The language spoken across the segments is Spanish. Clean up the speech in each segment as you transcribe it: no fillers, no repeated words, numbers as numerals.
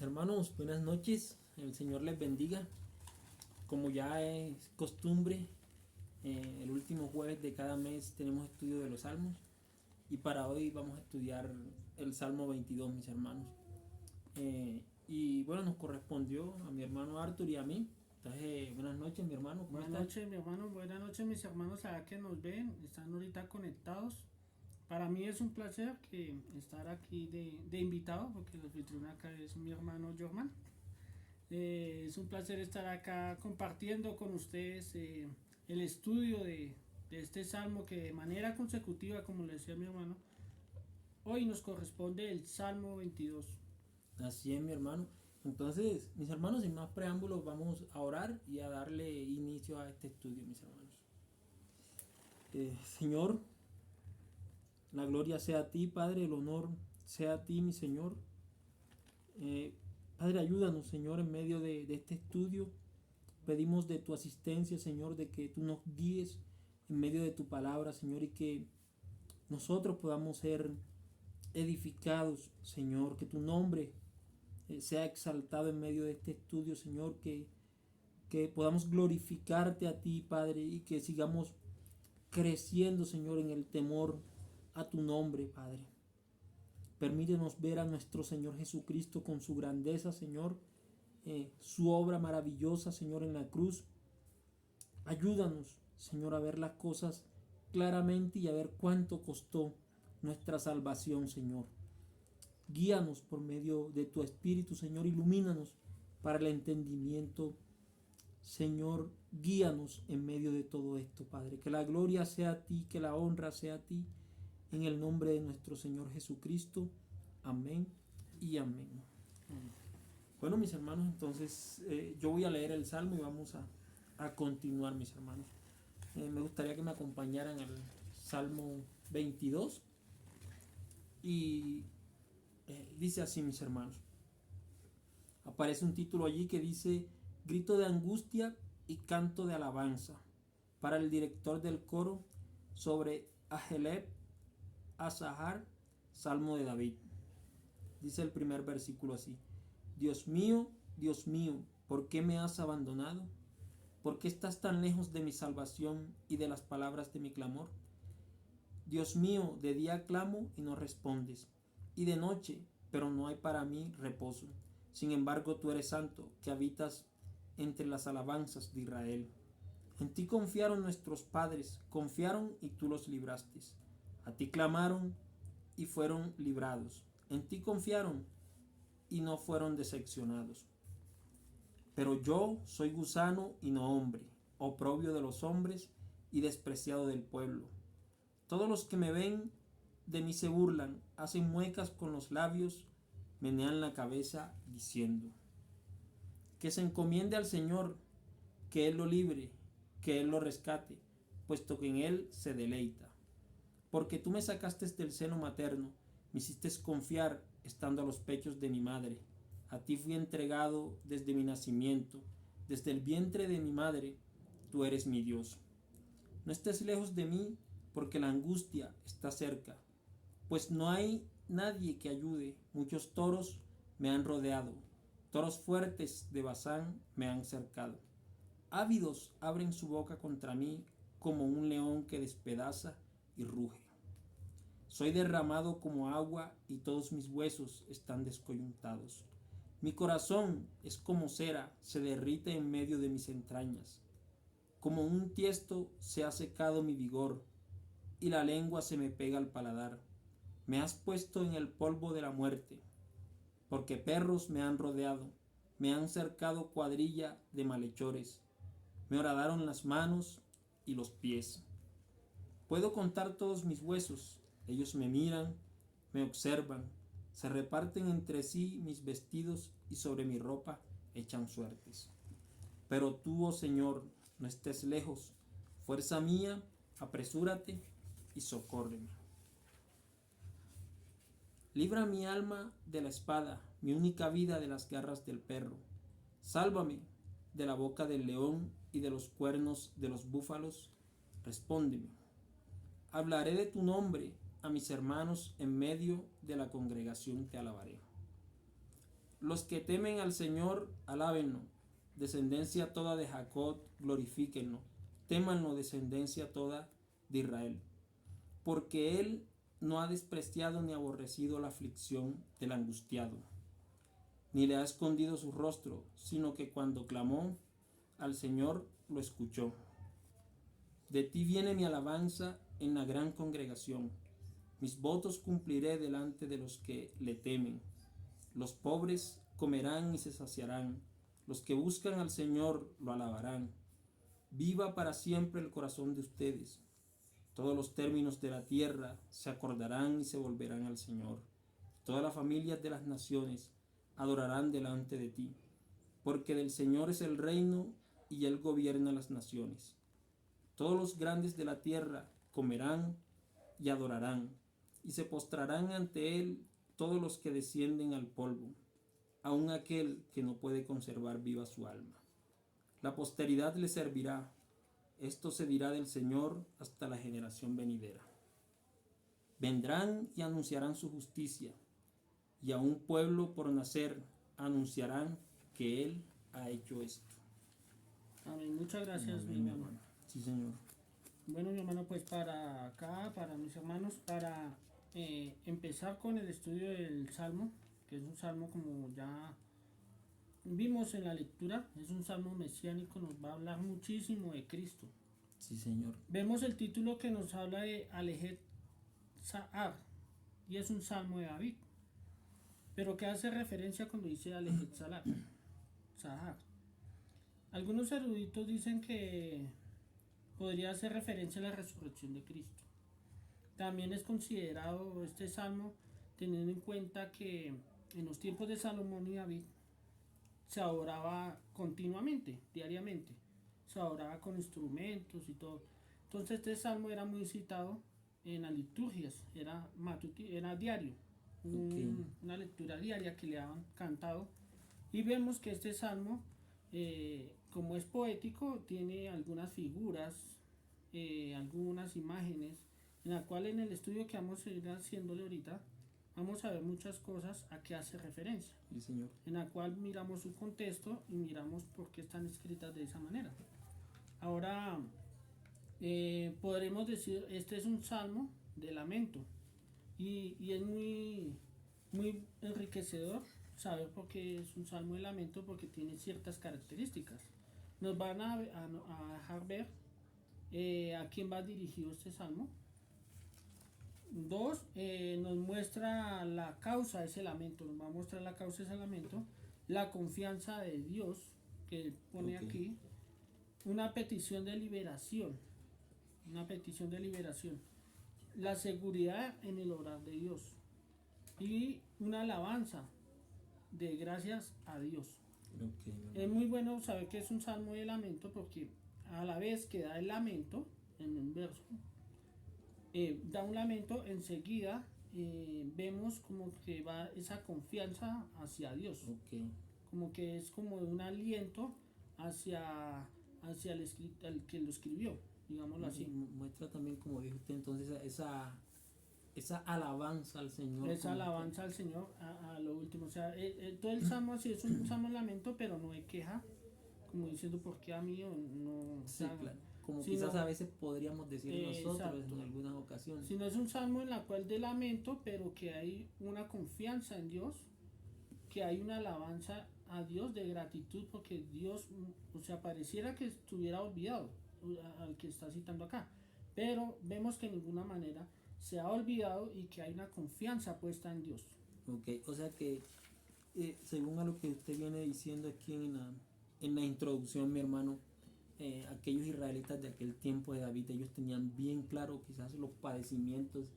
Hermanos, buenas noches. El Señor les bendiga. Como ya es costumbre, el último jueves de cada mes tenemos estudio de los salmos. Y para hoy vamos a estudiar el Salmo 22, mis hermanos. Y bueno, nos correspondió a mi hermano Arthur y a mí. Entonces, buenas noches, mi hermano. ¿Cómo Buenas estás? noches, mi hermano. Buenas noches, mis hermanos, allá que nos ven, están ahorita conectados. Para mí es un placer que estar aquí de invitado, porque el anfitrión acá es mi hermano Jorman. Es un placer estar acá compartiendo con ustedes el estudio de este salmo que de manera consecutiva, como le decía mi hermano, hoy nos corresponde el Salmo 22. Así es, mi hermano. Entonces, mis hermanos, sin más preámbulos, vamos a orar y a darle inicio a este estudio, mis hermanos. Señor, la gloria sea a ti, Padre, el honor sea a ti, mi Señor. Eh, Padre, ayúdanos, Señor, en medio de este estudio. Pedimos de tu asistencia, Señor, de que tú nos guíes en medio de tu palabra, Señor, y que nosotros podamos ser edificados, Señor, que tu nombre sea exaltado en medio de este estudio, Señor, que podamos glorificarte a ti, Padre, y que sigamos creciendo, Señor, en el temor a tu nombre, Padre. Permítenos ver a nuestro Señor Jesucristo con su grandeza, Señor, su obra maravillosa, Señor, en la cruz. Ayúdanos, Señor, a ver las cosas claramente y a ver cuánto costó nuestra salvación, Señor. Guíanos por medio de tu Espíritu, Señor, ilumínanos para el entendimiento. Señor, guíanos en medio de todo esto, Padre. Que la gloria sea a ti, que la honra sea a ti, en el nombre de nuestro Señor Jesucristo. Amén y amén. Bueno, mis hermanos, entonces yo voy a leer el Salmo y vamos a continuar, mis hermanos. Me gustaría que me acompañaran al Salmo 22 y dice así, mis hermanos. Aparece un título allí que dice Grito de angustia y canto de alabanza para el director del coro sobre Ajeleb Asahar, Salmo de David. Dice el primer versículo así: Dios mío, ¿por qué me has abandonado? ¿Por qué estás tan lejos de mi salvación y de las palabras de mi clamor? Dios mío, de día clamo y no respondes, y de noche, pero no hay para mí reposo. Sin embargo, tú eres santo, que habitas entre las alabanzas de Israel. En ti confiaron nuestros padres, confiaron y tú los libraste. A ti clamaron y fueron librados. En ti confiaron y no fueron decepcionados. Pero yo soy gusano y no hombre, oprobio de los hombres y despreciado del pueblo. Todos los que me ven de mí se burlan, hacen muecas con los labios, menean la cabeza diciendo: que se encomiende al Señor, que Él lo libre, que Él lo rescate, puesto que en Él se deleita. Porque tú me sacaste del seno materno, me hiciste confiar estando a los pechos de mi madre. A ti fui entregado desde mi nacimiento, desde el vientre de mi madre, tú eres mi Dios. No estés lejos de mí, porque la angustia está cerca, pues no hay nadie que ayude. Muchos toros me han rodeado, toros fuertes de Basán me han cercado. Ávidos abren su boca contra mí, como un león que despedaza y ruge. Soy derramado como agua y todos mis huesos están descoyuntados. Mi corazón es como cera, se derrite en medio de mis entrañas. Como un tiesto se ha secado mi vigor y la lengua se me pega al paladar. Me has puesto en el polvo de la muerte, porque perros me han rodeado, me han cercado cuadrilla de malhechores, me horadaron las manos y los pies. Puedo contar todos mis huesos, ellos me miran, me observan, se reparten entre sí mis vestidos y sobre mi ropa echan suertes. Pero tú, oh Señor, no estés lejos, fuerza mía, apresúrate y socórreme. Libra mi alma de la espada, mi única vida de las garras del perro. Sálvame de la boca del león y de los cuernos de los búfalos. Respóndeme. Hablaré de tu nombre a mis hermanos, en medio de la congregación te alabaré. Los que temen al Señor, alábenlo. Descendencia toda de Jacob, glorifíquenlo. Témanlo, descendencia toda de Israel. Porque Él no ha despreciado ni aborrecido la aflicción del angustiado, ni le ha escondido su rostro, sino que cuando clamó al Señor lo escuchó. De ti viene mi alabanza en la gran congregación. Mis votos cumpliré delante de los que le temen. Los pobres comerán y se saciarán. Los que buscan al Señor lo alabarán. Viva para siempre el corazón de ustedes. Todos los términos de la tierra se acordarán y se volverán al Señor. Todas las familias de las naciones adorarán delante de ti, porque del Señor es el reino y Él gobierna las naciones. Todos los grandes de la tierra comerán y adorarán, y se postrarán ante Él todos los que descienden al polvo, aun aquel que no puede conservar viva su alma. La posteridad le servirá. Esto se dirá del Señor hasta la generación venidera. Vendrán y anunciarán su justicia, y a un pueblo por nacer anunciarán que Él ha hecho esto. Amén. Muchas gracias, Amén, mi hermano. Sí, Señor. Bueno, mi hermano, pues para acá, para mis hermanos, para empezar con el estudio del Salmo, que es un salmo como ya vimos en la lectura, es un salmo mesiánico, nos va a hablar muchísimo de Cristo. Sí, Señor. Vemos el título que nos habla de Alejet Sa'ar, y es un salmo de David, pero que hace referencia cuando dice Alejet Sa'ar. Algunos eruditos dicen que podría hacer referencia a la resurrección de Cristo. También es considerado este salmo teniendo en cuenta que en los tiempos de Salomón y David se adoraba continuamente, diariamente. Se adoraba con instrumentos y todo. Entonces este salmo era muy citado en las liturgias, era diario, una lectura diaria que le habían cantado. Y vemos que este salmo, como es poético, tiene algunas figuras, algunas imágenes, en la cual en el estudio que vamos a ir haciéndole ahorita, vamos a ver muchas cosas a qué hace referencia. Sí, Señor. En la cual miramos su contexto y miramos por qué están escritas de esa manera. Ahora, podremos decir, este es un salmo de lamento, y es muy enriquecedor saber por qué es un salmo de lamento, porque tiene ciertas características. Nos van a dejar ver a quién va dirigido este salmo. 2, nos muestra la causa de ese lamento, nos va a mostrar la causa de ese lamento, la confianza de Dios que pone aquí, una petición de liberación, la seguridad en el obrar de Dios y una alabanza de gracias a Dios. Es muy bueno saber que es un salmo de lamento, porque a la vez que da el lamento en un verso, da un lamento, enseguida vemos como que va esa confianza hacia Dios, como que es como un aliento hacia el que lo escribió, digámoslo así. Muestra también, como dijo usted, entonces esa alabanza al Señor. Esa alabanza al Señor a lo último. O sea, todo el salmo así es un salmo de lamento, pero no hay queja, como diciendo por qué a mí o no. Sí, claro. Como sino, quizás a veces podríamos decir nosotros exacto, en algunas ocasiones. sino es un salmo en la cual de lamento, pero que hay una confianza en Dios, que hay una alabanza a Dios de gratitud, porque Dios, o sea, pareciera que estuviera olvidado al que está citando acá, pero vemos que de ninguna manera se ha olvidado y que hay una confianza puesta en Dios. O sea que según a lo que usted viene diciendo aquí en la introducción, mi hermano, aquellos israelitas de aquel tiempo de David, ellos tenían bien claro quizás los padecimientos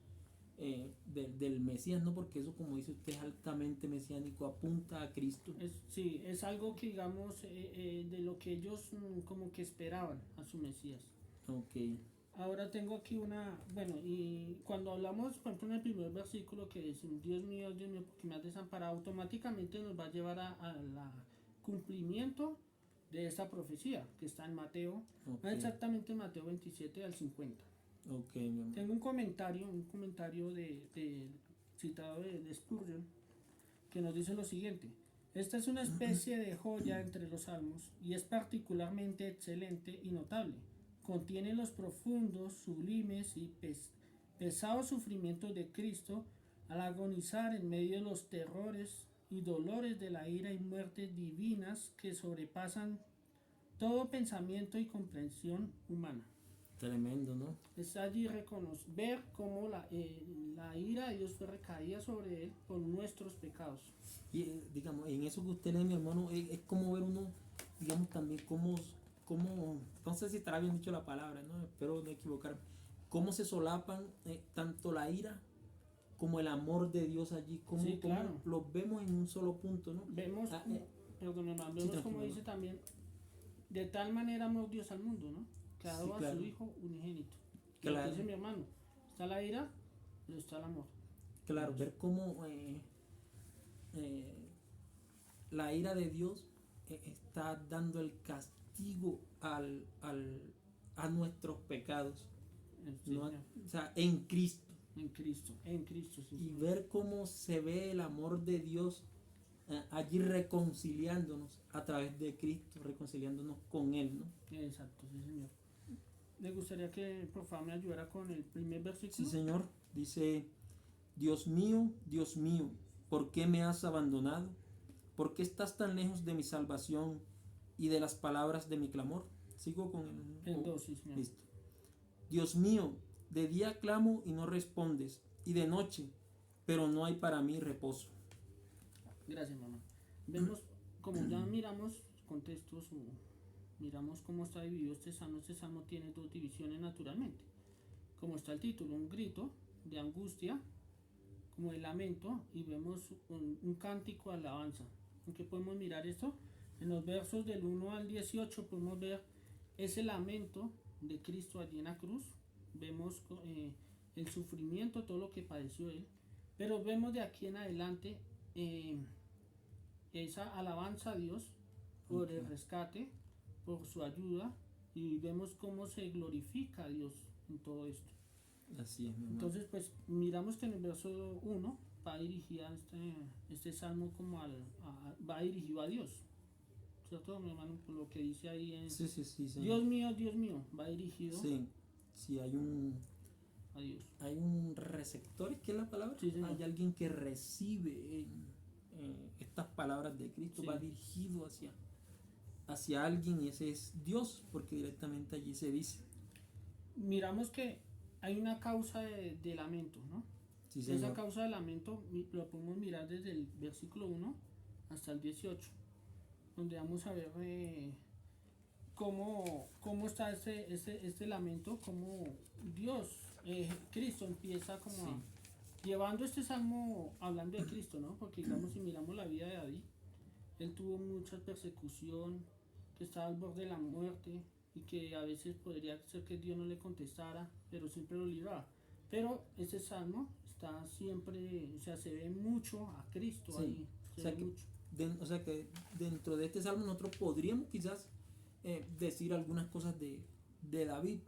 del Mesías, ¿no? Porque eso, como dice usted, es altamente mesiánico, apunta a Cristo. Sí, es algo que digamos de lo que ellos como que esperaban a su Mesías. Ahora tengo aquí bueno, y cuando hablamos, por ejemplo, en el primer versículo que dice, Dios mío, porque me has desamparado, automáticamente nos va a llevar al cumplimiento de esta profecía que está en Mateo, exactamente en Mateo 27 al 50. Tengo un comentario citado de Spurgeon, que nos dice lo siguiente: Esta es una especie de joya entre los salmos y es particularmente excelente y notable. Contiene los profundos, sublimes y pesados sufrimientos de Cristo al agonizar en medio de los terrores y dolores de la ira y muertes divinas que sobrepasan todo pensamiento y comprensión humana. Tremendo, ¿no? Es allí ver cómo la ira de Dios fue recaída sobre él por nuestros pecados. Y digamos, en eso que usted lee, mi hermano, es como ver uno, digamos, también cómo, no sé si estará bien dicho la palabra, ¿no? Espero no equivocarme, cómo se solapan tanto la ira como el amor de Dios allí, cómo, Sí, claro. cómo los vemos en un solo punto, ¿no? Vemos, perdón, hermano, vemos tranquilo, como hermano. dice también, de tal manera amó Dios al mundo, ¿no? Que ha dado Sí, a claro. su Hijo unigénito. Claro. Dice mi hermano, está la ira, pero está el amor. Claro, ver cómo eh, la ira de Dios está dando el castigo a nuestros pecados, Sí, ¿no? señor. O sea, en Cristo. En Cristo, sí. Y Señor. ver cómo se ve el amor de Dios allí reconciliándonos a través de Cristo, reconciliándonos con Él, ¿no? Exacto, sí, señor. Me gustaría que por favor me ayudara con el primer versículo. Sí, Señor. Dice, Dios mío, ¿por qué me has abandonado? ¿Por qué estás tan lejos de mi salvación y de las palabras de mi clamor? Sigo con El 2, sí, señor. Listo. Dios mío, de día clamo y no respondes, y de noche, pero no hay para mí reposo. Gracias, mamá. Vemos, como ya miramos contextos, miramos cómo está dividido este salmo tiene dos divisiones naturalmente. Como está el título, un grito de angustia, como el lamento, y vemos un cántico de alabanza. ¿En qué podemos mirar esto? En los versos del 1 al 18 podemos ver ese lamento de Cristo allí en la cruz. Vemos el sufrimiento, todo lo que padeció él. Pero vemos de aquí en adelante esa alabanza a Dios por el rescate, por su ayuda, y vemos cómo se glorifica a Dios en todo esto. Así es, mi hermano. Entonces, pues miramos que en el verso 1 va dirigido este salmo como va dirigido a Dios, ¿cierto, mi hermano? Por lo que dice ahí en Sí, señor. Dios mío, va dirigido Sí, hay un a Dios. hay un receptor, ¿qué es la palabra? Sí, señor. Hay alguien que recibe estas palabras de Cristo, Sí. va dirigido hacia alguien, y ese es Dios, porque directamente allí se dice. Miramos que hay una causa de lamento, ¿no? Sí, Esa señor. causa de lamento lo podemos mirar desde el versículo 1 hasta el 18, donde vamos a ver cómo está este lamento, cómo Dios, Cristo empieza como llevando este salmo hablando de Cristo, ¿no? Porque digamos, si miramos la vida de David, él tuvo mucha persecución, que estaba al borde de la muerte, y que a veces podría ser que Dios no le contestara, pero siempre lo libraba. Pero ese salmo está siempre, o sea, se ve mucho a Cristo ahí, o sea que dentro de este salmo nosotros podríamos quizás decir algunas cosas de David,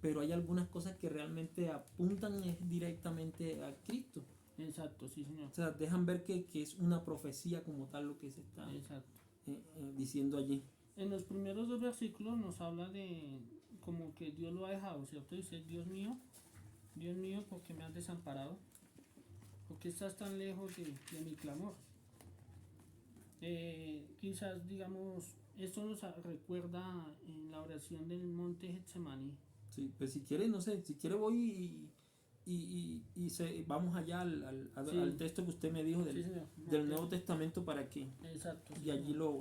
pero hay algunas cosas que realmente apuntan directamente a Cristo. Exacto, sí, señor. O sea, dejan ver que es una profecía como tal lo que se está diciendo allí. En los primeros dos versículos nos habla de como que Dios lo ha dejado, ¿cierto? Dice, Dios mío, ¿por qué me has desamparado? ¿Por qué estás tan lejos de mi clamor? Quizás, digamos, esto nos recuerda en la oración del monte Getsemaní. Sí, pues si quiere, no sé, si quiere voy vamos allá al texto que usted me dijo del Nuevo Testamento para que Exacto, y allí lo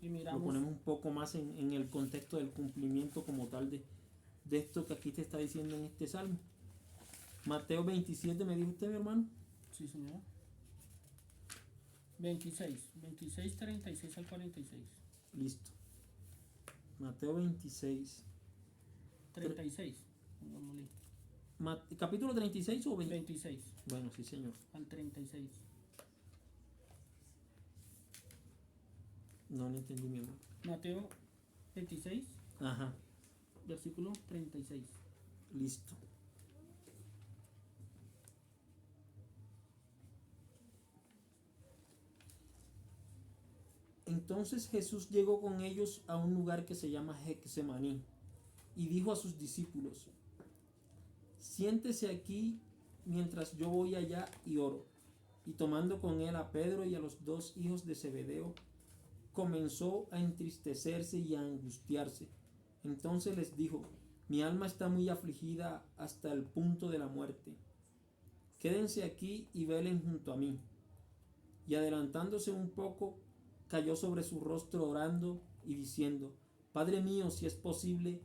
ponemos un poco más en el contexto del cumplimiento como tal de esto que aquí te está diciendo en este salmo. Mateo 27, ¿me dijo usted, mi hermano? Sí, señor. 26, 36 al 46. Listo. Mateo 26. 36. ¿Capítulo 36 o 26? Bueno, sí, señor. Al 36. No lo entendí, mi hermano. Mateo 26, Ajá. versículo 36. Listo. Entonces Jesús llegó con ellos a un lugar que se llama Getsemaní y dijo a sus discípulos: siéntese aquí mientras yo voy allá y oro. Y tomando con él a Pedro y a los dos hijos de Zebedeo, comenzó a entristecerse y a angustiarse. Entonces les dijo: mi alma está muy afligida hasta el punto de la muerte. Quédense aquí y velen junto a mí. Y adelantándose un poco, cayó sobre su rostro orando y diciendo: Padre mío, si es posible,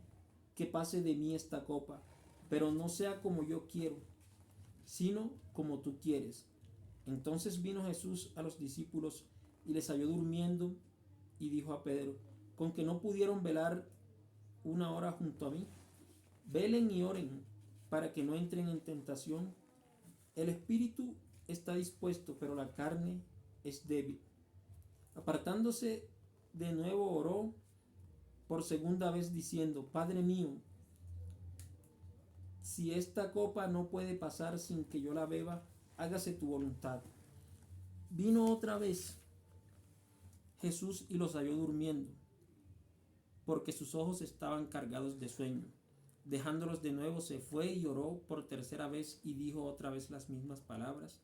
que pase de mí esta copa, pero no sea como yo quiero, sino como tú quieres. Entonces vino Jesús a los discípulos y les halló durmiendo, y dijo a Pedro: ¿con que no pudieron velar una hora junto a mí? Velen y oren para que no entren en tentación. El espíritu está dispuesto, pero la carne es débil. Apartándose de nuevo oró por segunda vez diciendo: Padre mío, si esta copa no puede pasar sin que yo la beba, hágase tu voluntad. Vino otra vez Jesús y los halló durmiendo, porque sus ojos estaban cargados de sueño. Dejándolos de nuevo se fue y oró por tercera vez y dijo otra vez las mismas palabras.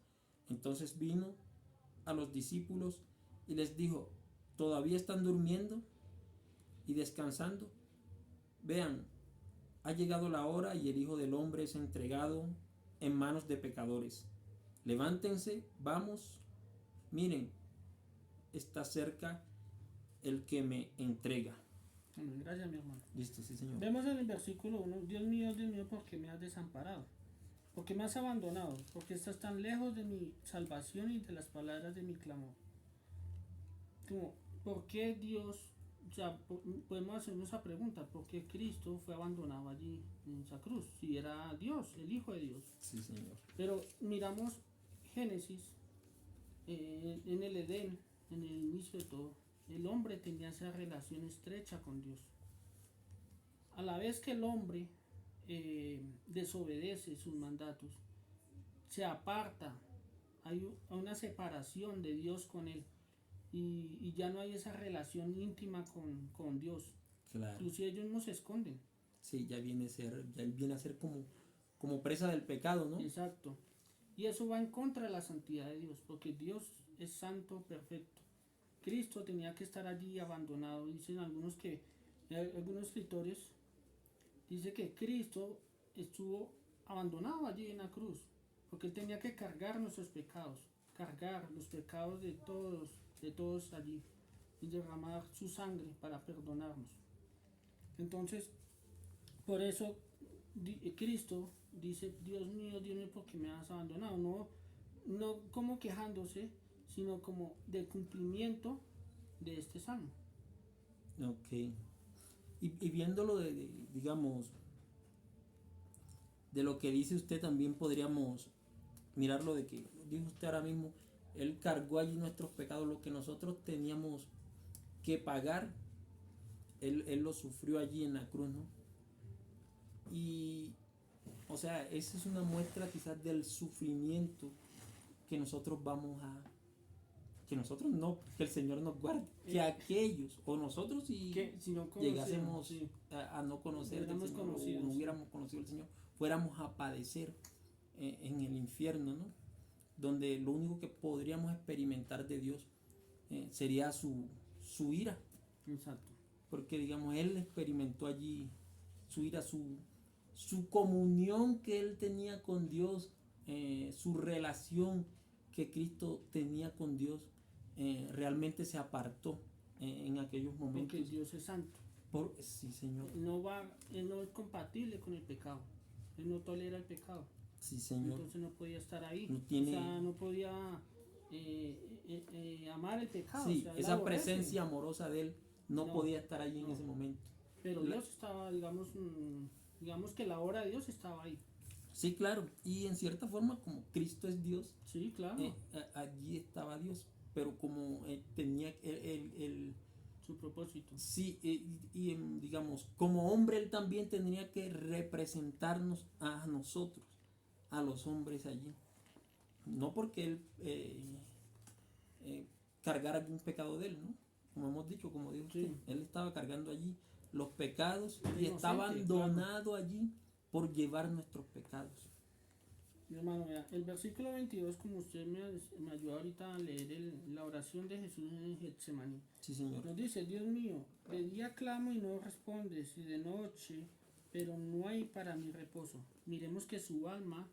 Entonces vino a los discípulos y les dijo: ¿todavía están durmiendo y descansando? Vean, ha llegado la hora y el Hijo del Hombre es entregado en manos de pecadores. Levántense, vamos, miren, está cerca el que me entrega. Gracias, mi hermano. Listo, sí, señor. Vemos en el versículo 1: Dios mío, ¿por qué me has desamparado? ¿Por qué me has abandonado? ¿Por qué estás tan lejos de mi salvación y de las palabras de mi clamor? Como, ¿por qué Dios? O sea, podemos hacernos esa pregunta: ¿por qué Cristo fue abandonado allí en esa cruz? Si era Dios, el Hijo de Dios. Sí, señor. Pero miramos Génesis, en el Edén, en el inicio de todo, el hombre tenía esa relación estrecha con Dios. A la vez que el hombre desobedece sus mandatos, se aparta, hay una separación de Dios con él, y ya no hay esa relación íntima con Dios. Claro. Inclusive ellos no se esconden. Sí, ya viene a ser como presa del pecado, ¿no? Exacto. Y eso va en contra de la santidad de Dios, porque Dios es santo, perfecto. Cristo tenía que estar allí abandonado. Dicen algunos escritores, dice que Cristo estuvo abandonado allí en la cruz, porque Él tenía que cargar nuestros pecados, cargar los pecados de todos allí, y derramar su sangre para perdonarnos. Entonces, por eso Cristo dice: Dios mío, ¿por qué me has abandonado? No como quejándose, sino como del cumplimiento de este salmo. Ok. Y viéndolo digamos, de lo que dice usted, también podríamos mirarlo de que, dijo usted ahora mismo, Él cargó allí nuestros pecados, lo que nosotros teníamos que pagar, Él lo sufrió allí en la cruz, ¿no? Y, o sea, esa es una muestra quizás del sufrimiento que nosotros que nosotros no, que el Señor nos guarde, que aquellos, o nosotros si no llegásemos sí, a no conocer del Señor, o no sí, hubiéramos conocido al Señor, fuéramos a padecer en el infierno, ¿no? Donde lo único que podríamos experimentar de Dios sería su ira. Exacto. Porque digamos, Él experimentó allí su ira, su comunión que Él tenía con Dios, su relación que Cristo tenía con Dios, realmente se apartó en aquellos momentos. Porque Dios es santo. Sí, Señor. Él no es compatible con el pecado. Él no tolera el pecado. Sí, Señor. Entonces no podía estar ahí. No tiene... O sea, no podía amar el pecado. Sí, o sea, esa presencia amorosa de Él no podía estar allí en ese momento. Pero Dios estaba, digamos que la obra de Dios estaba ahí. Sí, claro. Y en cierta forma, como Cristo es Dios, sí, claro. Allí estaba Dios. Pero como tenía su propósito. Sí, digamos, como hombre Él también tendría que representarnos a nosotros, a los hombres allí. No porque Él cargara algún pecado de Él, ¿no? como hemos dicho, como dijo Sí. usted, Él estaba cargando allí los pecados y Inocente, está claro. abandonado allí por llevar nuestros pecados. Mi hermano, vea, el versículo 22, como usted me ayudó ahorita a leer la oración de Jesús en Getsemaní, Sí, Señor. nos dice: Dios mío, de día clamo y no respondes, y de noche, pero no hay para mi reposo. Miremos que su alma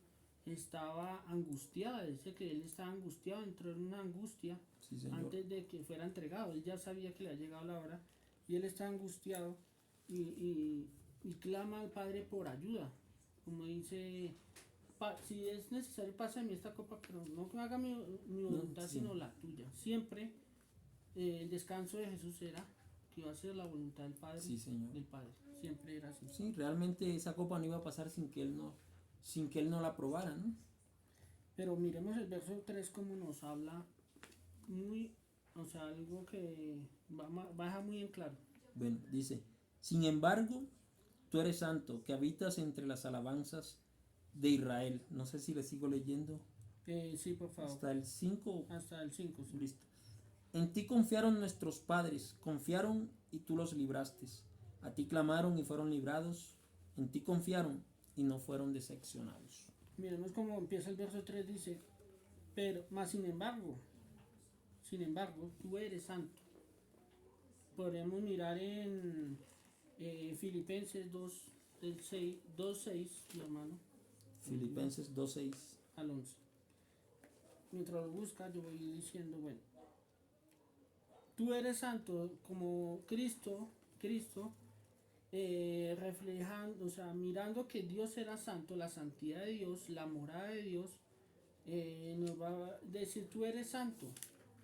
estaba angustiada, dice que él estaba angustiado, entró en una angustia Sí, Señor. antes de que fuera entregado. Él ya sabía que le ha llegado la hora y él está angustiado y clama al Padre por ayuda. Como dice: si es necesario, pasa de mí esta copa, pero no que haga mi voluntad, sí. sino la tuya. Siempre el descanso de Jesús era que iba a ser la voluntad del Padre, Sí, Señor. del Padre. Siempre era así. Sí, realmente esa copa no iba a pasar sin que Él no la probara, ¿no? Pero miremos el verso 3 como nos habla muy, o sea, algo que baja muy en claro. Bueno, dice, sin embargo, tú eres santo, que habitas entre las alabanzas de Israel. No sé si le sigo leyendo Sí, por favor. hasta el 5. Hasta el 5, sí. Listo. En ti confiaron nuestros padres, confiaron y tú los libraste. A ti clamaron y fueron librados. En ti confiaron y no fueron decepcionados. Miremos cómo empieza el verso 3, dice: pero, más sin embargo, tú eres santo. Podemos mirar en Filipenses 2:6, mi hermano. Filipenses 2:6. Al 11. Mientras lo busca, yo voy diciendo: bueno, tú eres santo como Cristo, reflejando, o sea, mirando que Dios era santo, la santidad de Dios, la morada de Dios, nos va a decir: tú eres santo.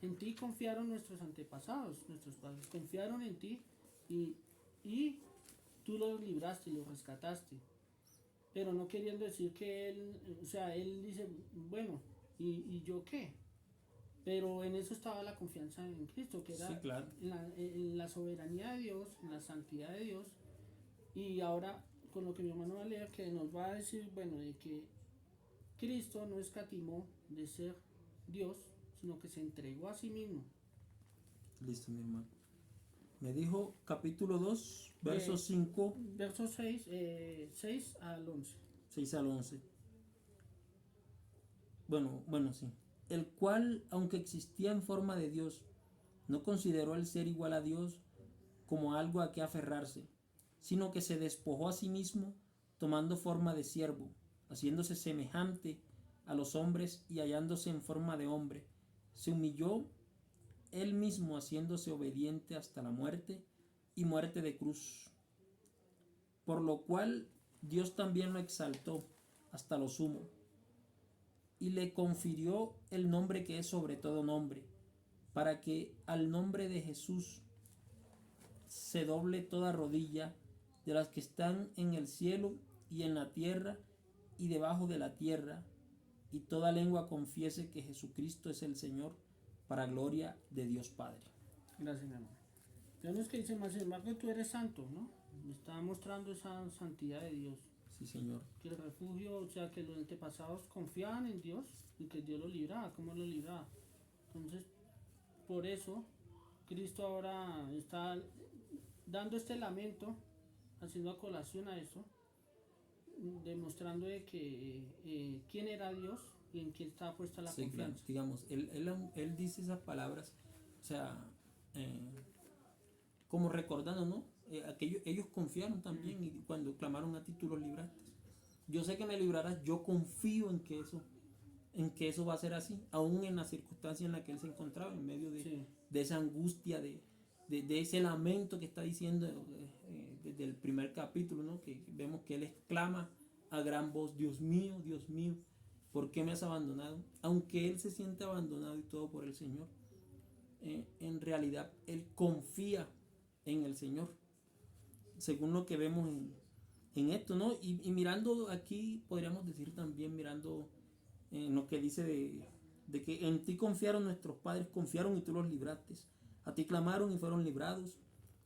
En ti confiaron nuestros antepasados, nuestros padres confiaron en ti y tú los libraste, los rescataste. Pero no queriendo decir que él, o sea, él dice: bueno, ¿y yo qué? Pero en eso estaba la confianza en Cristo, que era Sí, claro. en la soberanía de Dios, en la santidad de Dios. Y ahora, con lo que mi hermano va a leer, que nos va a decir, bueno, de que Cristo no escatimó de ser Dios, sino que se entregó a sí mismo. Listo, mi hermano. Me dijo capítulo 2, verso 5. Verso 6 al 11. 6 al 11. Bueno, sí. El cual, aunque existía en forma de Dios, no consideró el ser igual a Dios como algo a que aferrarse, sino que se despojó a sí mismo, tomando forma de siervo, haciéndose semejante a los hombres y hallándose en forma de hombre. Se humilló él mismo, haciéndose obediente hasta la muerte y muerte de cruz. Por lo cual Dios también lo exaltó hasta lo sumo y le confirió el nombre que es sobre todo nombre, para que al nombre de Jesús se doble toda rodilla de las que están en el cielo y en la tierra y debajo de la tierra, y toda lengua confiese que Jesucristo es el Señor, para gloria de Dios Padre. Gracias, mi hermano. Vemos que dice: más sin embargo, tú eres santo, ¿no? Me está mostrando esa santidad de Dios. Sí, Señor. Que el refugio, o sea, que los antepasados confiaban en Dios y que Dios los libraba. ¿Cómo los libraba? Entonces, por eso, Cristo ahora está dando este lamento, haciendo a colación a eso, demostrando de que quién era Dios y en quién estaba puesta la Sí, claro. confianza. Digamos, él dice esas palabras, o sea, como recordando, ¿no? Ellos confiaron también y cuando clamaron a ti tú los libraste. Yo sé que me librarás, yo confío en que eso va a ser así, aún en la circunstancia en la que él se encontraba, en medio Sí. de esa angustia, de ese lamento que está diciendo desde el primer capítulo, ¿no? Que vemos que él exclama a gran voz: Dios mío, ¿por qué me has abandonado? Aunque él se siente abandonado y todo por el Señor, en realidad él confía en el Señor, según lo que vemos en esto, ¿no? Y mirando aquí, podríamos decir también, mirando en lo que dice de que en ti confiaron nuestros padres, confiaron y tú los libraste. A ti clamaron y fueron librados.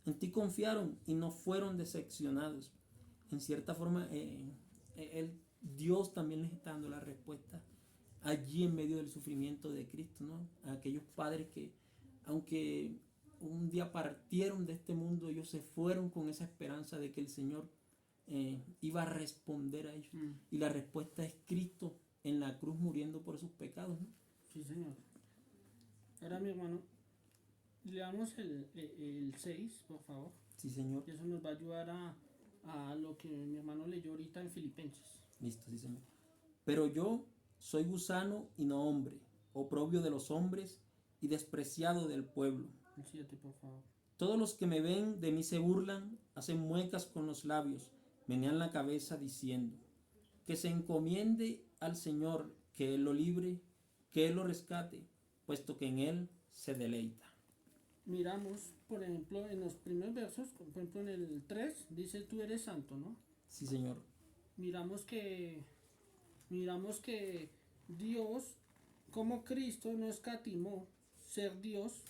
En ti confiaron y no fueron decepcionados. En cierta forma, Dios también les está dando la respuesta allí en medio del sufrimiento de Cristo, ¿no? A aquellos padres que, aunque un día partieron de este mundo, ellos se fueron con esa esperanza de que el Señor iba a responder a ellos. Y la respuesta es Cristo en la cruz muriendo por sus pecados, ¿no? Sí, Señor. Ahora, mi hermano, leamos el 6, por favor. Sí, Señor. Y eso nos va a ayudar a lo que mi hermano leyó ahorita en Filipenses. Listo, sí, Señor. Pero yo soy gusano y no hombre, oprobio de los hombres y despreciado del pueblo. El 7, por favor. Todos los que me ven de mí se burlan, hacen muecas con los labios, menean la cabeza diciendo, que se encomiende al Señor, que Él lo libre, que Él lo rescate, puesto que en Él se deleita. Miramos, por ejemplo, en los primeros versos, por ejemplo en el 3, dice tú eres santo, ¿no? Sí, Señor. Miramos que Dios, como Cristo, no escatimó ser Dios,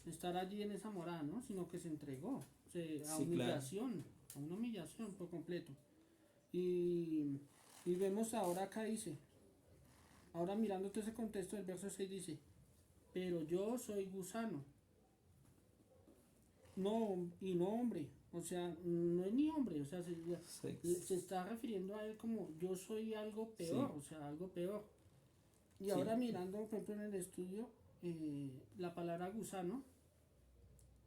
estar allí en esa morada, ¿no? Sino que se entregó a Sí, humillación, claro. a una humillación por completo. Y vemos ahora acá dice, ahora mirando todo ese contexto del verso 6 dice, pero yo soy gusano, no, y no hombre, o sea, no es ni hombre, o sea, se está refiriendo a él como yo soy algo peor, Sí. o sea, algo peor. Y Sí. ahora mirando, por ejemplo, en el estudio, la palabra gusano,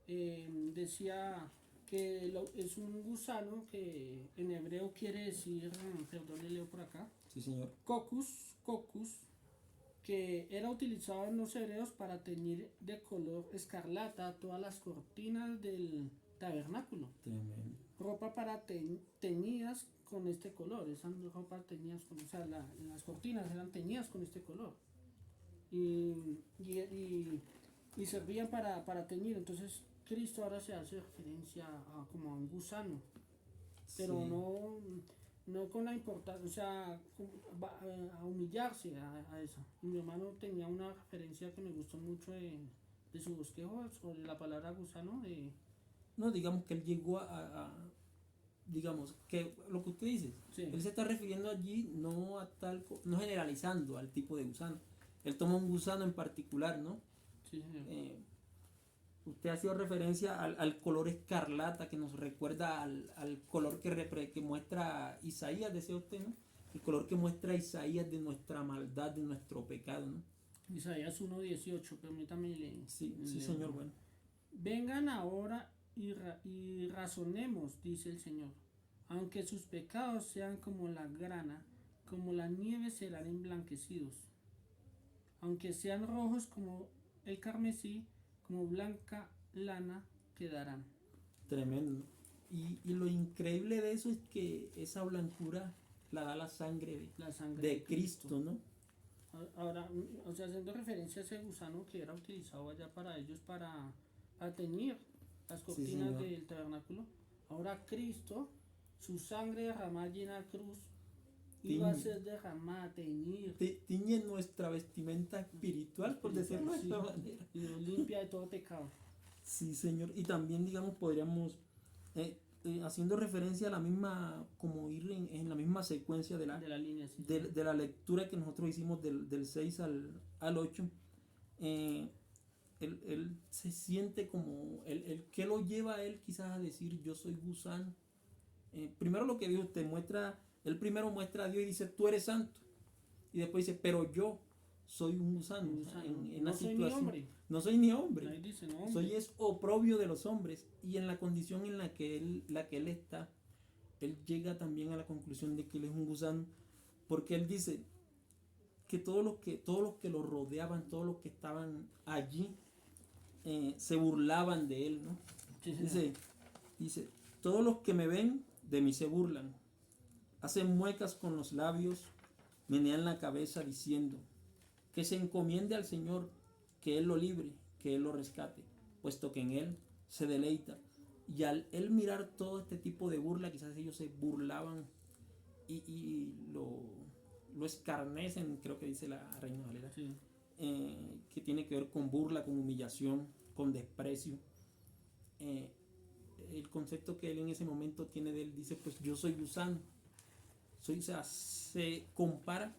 decía que es un gusano que en hebreo quiere decir, perdón, le leo por acá, Sí, Señor. cocus, que era utilizado en los hebreos para teñir de color escarlata todas las cortinas del tabernáculo. Tremendo. Ropa para teñidas con este color, esas ropas teñidas con, o sea, las cortinas eran teñidas con este color. Y servían para teñir. Entonces Cristo ahora se hace referencia como a un gusano, pero Sí. no con la importancia, o sea, a humillarse a eso. Y mi hermano tenía una referencia que me gustó mucho de su bosquejo sobre la palabra gusano. No, digamos que él llegó digamos, que lo que usted dice, Sí, él se está refiriendo allí no a no generalizando al tipo de gusano. Él toma un gusano en particular, ¿no? sí, señor. Usted ha sido referencia al color escarlata que nos recuerda al color que muestra Isaías, decía usted, ¿no? El color que muestra Isaías de nuestra maldad, de nuestro pecado, ¿no? Isaías 1:18, permítame leer. Sí, sí, Señor, bueno. Vengan ahora y razonemos, dice el Señor. Aunque sus pecados sean como la grana, como la nieve serán emblanquecidos. Aunque sean rojos como el carmesí, como blanca lana quedarán. Tremendo. Y lo increíble de eso es que esa blancura la da la sangre La sangre de Cristo, ¿no? Ahora, o sea, haciendo referencia a ese gusano que era utilizado allá para ellos para teñir las cortinas señor. del tabernáculo. Ahora Cristo, su sangre derramada allí en la cruz, iba a ser derramada, teñir. Tiñe nuestra vestimenta espiritual, por decirlo de esta manera. Y nos limpia de todo pecado. Sí, Señor. Y también, digamos, podríamos, haciendo referencia a la misma, como ir en la misma secuencia de la línea, sí, de la lectura que nosotros hicimos del 6 al 8, él se siente como, ¿qué lo lleva a él quizás a decir yo soy gusano? Primero lo que dijo usted, él primero muestra a Dios y dice tú eres santo. Y después dice, pero yo soy un gusano. En no la soy situación, ni hombre. No soy ni hombre. Ahí dice, no, hombre. Soy es oprobio de los hombres. Y en la condición en la que él está, él llega también a la conclusión de que él es un gusano. Porque él dice que todos los que lo rodeaban, todos los que estaban allí, se burlaban de él, ¿no? Sí, dice, todos los que me ven de mí se burlan, hacen muecas con los labios, menean la cabeza diciendo, que se encomiende al Señor, que Él lo libre, que Él lo rescate, puesto que en Él se deleita. Y al él mirar todo este tipo de burla, quizás ellos se burlaban y lo escarnecen, creo que dice la Reina Valera, sí. Que tiene que ver con burla, con humillación, con desprecio. El concepto que él en ese momento tiene de él, dice, pues yo soy gusano. O sea, se compara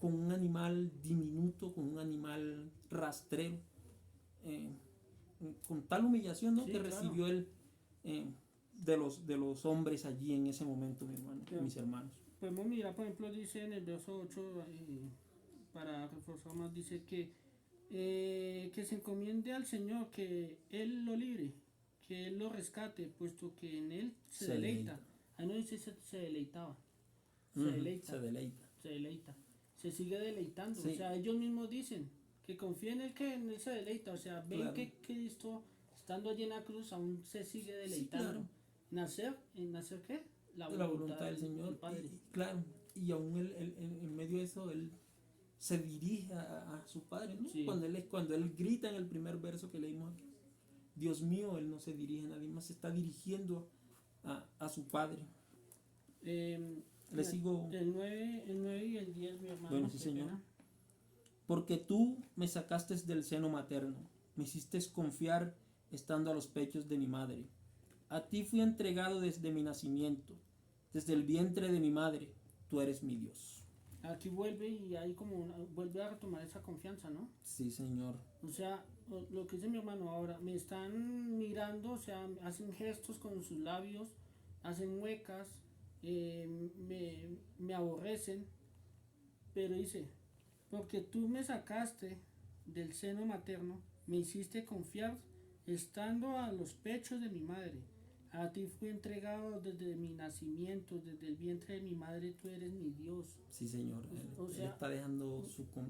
con un animal diminuto, con un animal rastrero. con tal humillación, ¿no? Sí, que claro. recibió él de los hombres allí en ese momento, mi hermano, Claro. mis hermanos. Podemos mirar, por ejemplo, dice en el verso 8, para reforzar más, dice que se encomiende al Señor, que Él lo libre, que Él lo rescate, puesto que en Él se deleita. Ahí no dice se deleitaba, se deleita, Se deleita. se deleita, se sigue deleitando. Sí. O sea, ellos mismos dicen que confíen en Él, que en Él se deleita. O sea, ven Claro. que Cristo, estando allí en la cruz, aún se sigue deleitando. Sí, Nacer, ¿en nacer qué? La voluntad del Señor. Padre. Claro, y aún él, en medio de eso, él se dirige a su Padre, ¿no? Sí. Cuando él grita en el primer verso que leímos aquí, Dios mío, él no se dirige a nadie más, se está dirigiendo a su Padre. Le sigo. El 9 y el 10, mi hermano. Bueno, sí, Señor. Pena. Porque tú me sacaste del seno materno, me hiciste confiar estando a los pechos de mi madre. A ti fui entregado desde mi nacimiento, desde el vientre de mi madre, tú eres mi Dios. Aquí vuelve y ahí vuelve a retomar esa confianza, ¿no? Sí, Señor. O sea, lo que dice mi hermano ahora, me están mirando, o sea, hacen gestos con sus labios, hacen muecas, me aborrecen, pero dice, porque tú me sacaste del seno materno, me hiciste confiar estando a los pechos de mi madre. A ti fui entregado desde mi nacimiento, desde el vientre de mi madre, tú eres mi Dios. Sí, Señor. O Él sea, está dejando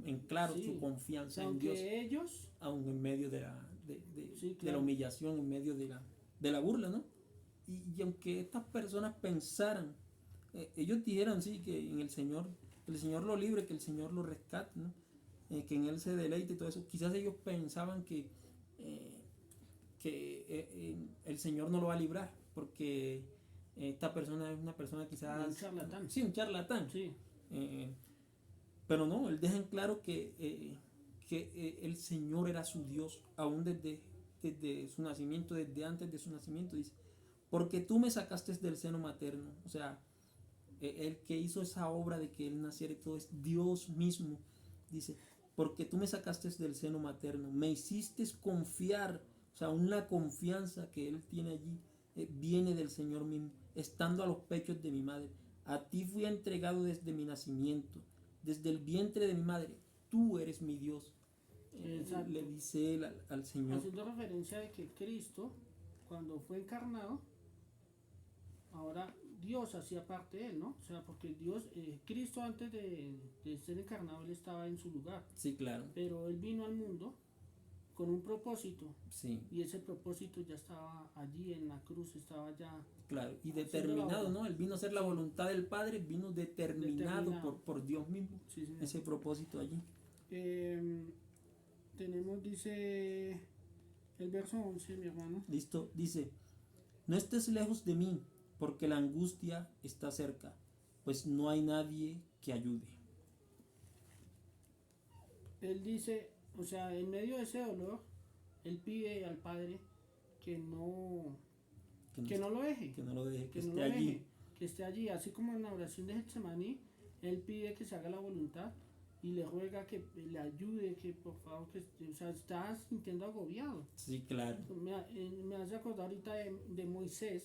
en claro sí, su confianza en aunque Dios, ellos, aún en medio de sí, de la claro, humillación, en medio de la burla, ¿no? Y aunque estas personas pensaran, ellos dijeran, sí, que en el Señor lo libre, que el Señor lo rescate, ¿no? Que en Él se deleite y todo eso. Quizás ellos pensaban que el Señor no lo va a librar, porque esta persona es una persona quizás... un charlatán. Sí, un charlatán. Sí, Pero no, él deja en claro que el Señor era su Dios, aún desde su nacimiento, desde antes de su nacimiento, dice, porque tú me sacaste del seno materno. O sea, el que hizo esa obra de que él naciera y todo es Dios mismo. Dice, porque tú me sacaste del seno materno, me hiciste confiar. O sea, una confianza que él tiene allí viene del Señor mismo, estando a los pechos de mi madre. A ti fui entregado desde mi nacimiento, desde el vientre de mi madre. Tú eres mi Dios. Le dice él al Señor. Haciendo referencia de que Cristo, cuando fue encarnado, ahora Dios hacía parte de él, ¿no? O sea, porque Cristo antes de ser encarnado, él estaba en su lugar. Sí, claro. Pero él vino al mundo con un propósito. Sí. Y ese propósito ya estaba allí en la cruz, estaba ya... Claro, y determinado, ¿no? Él vino a hacer la voluntad del Padre, vino determinado. Por Dios mismo. Sí, sí. Ese propósito allí. Tenemos, dice el verso 11, mi hermano. Listo, dice, no estés lejos de mí, porque la angustia está cerca, pues no hay nadie que ayude. Él dice, o sea, en medio de ese dolor, él pide al Padre que no lo deje, que no lo deje, que no esté lo allí. deje, que esté allí, así como en la oración de Getsemaní, él pide que se haga la voluntad y le ruega que le ayude, que por favor, o sea, está sintiendo agobiado. Sí, claro. Me hace acordar ahorita de Moisés,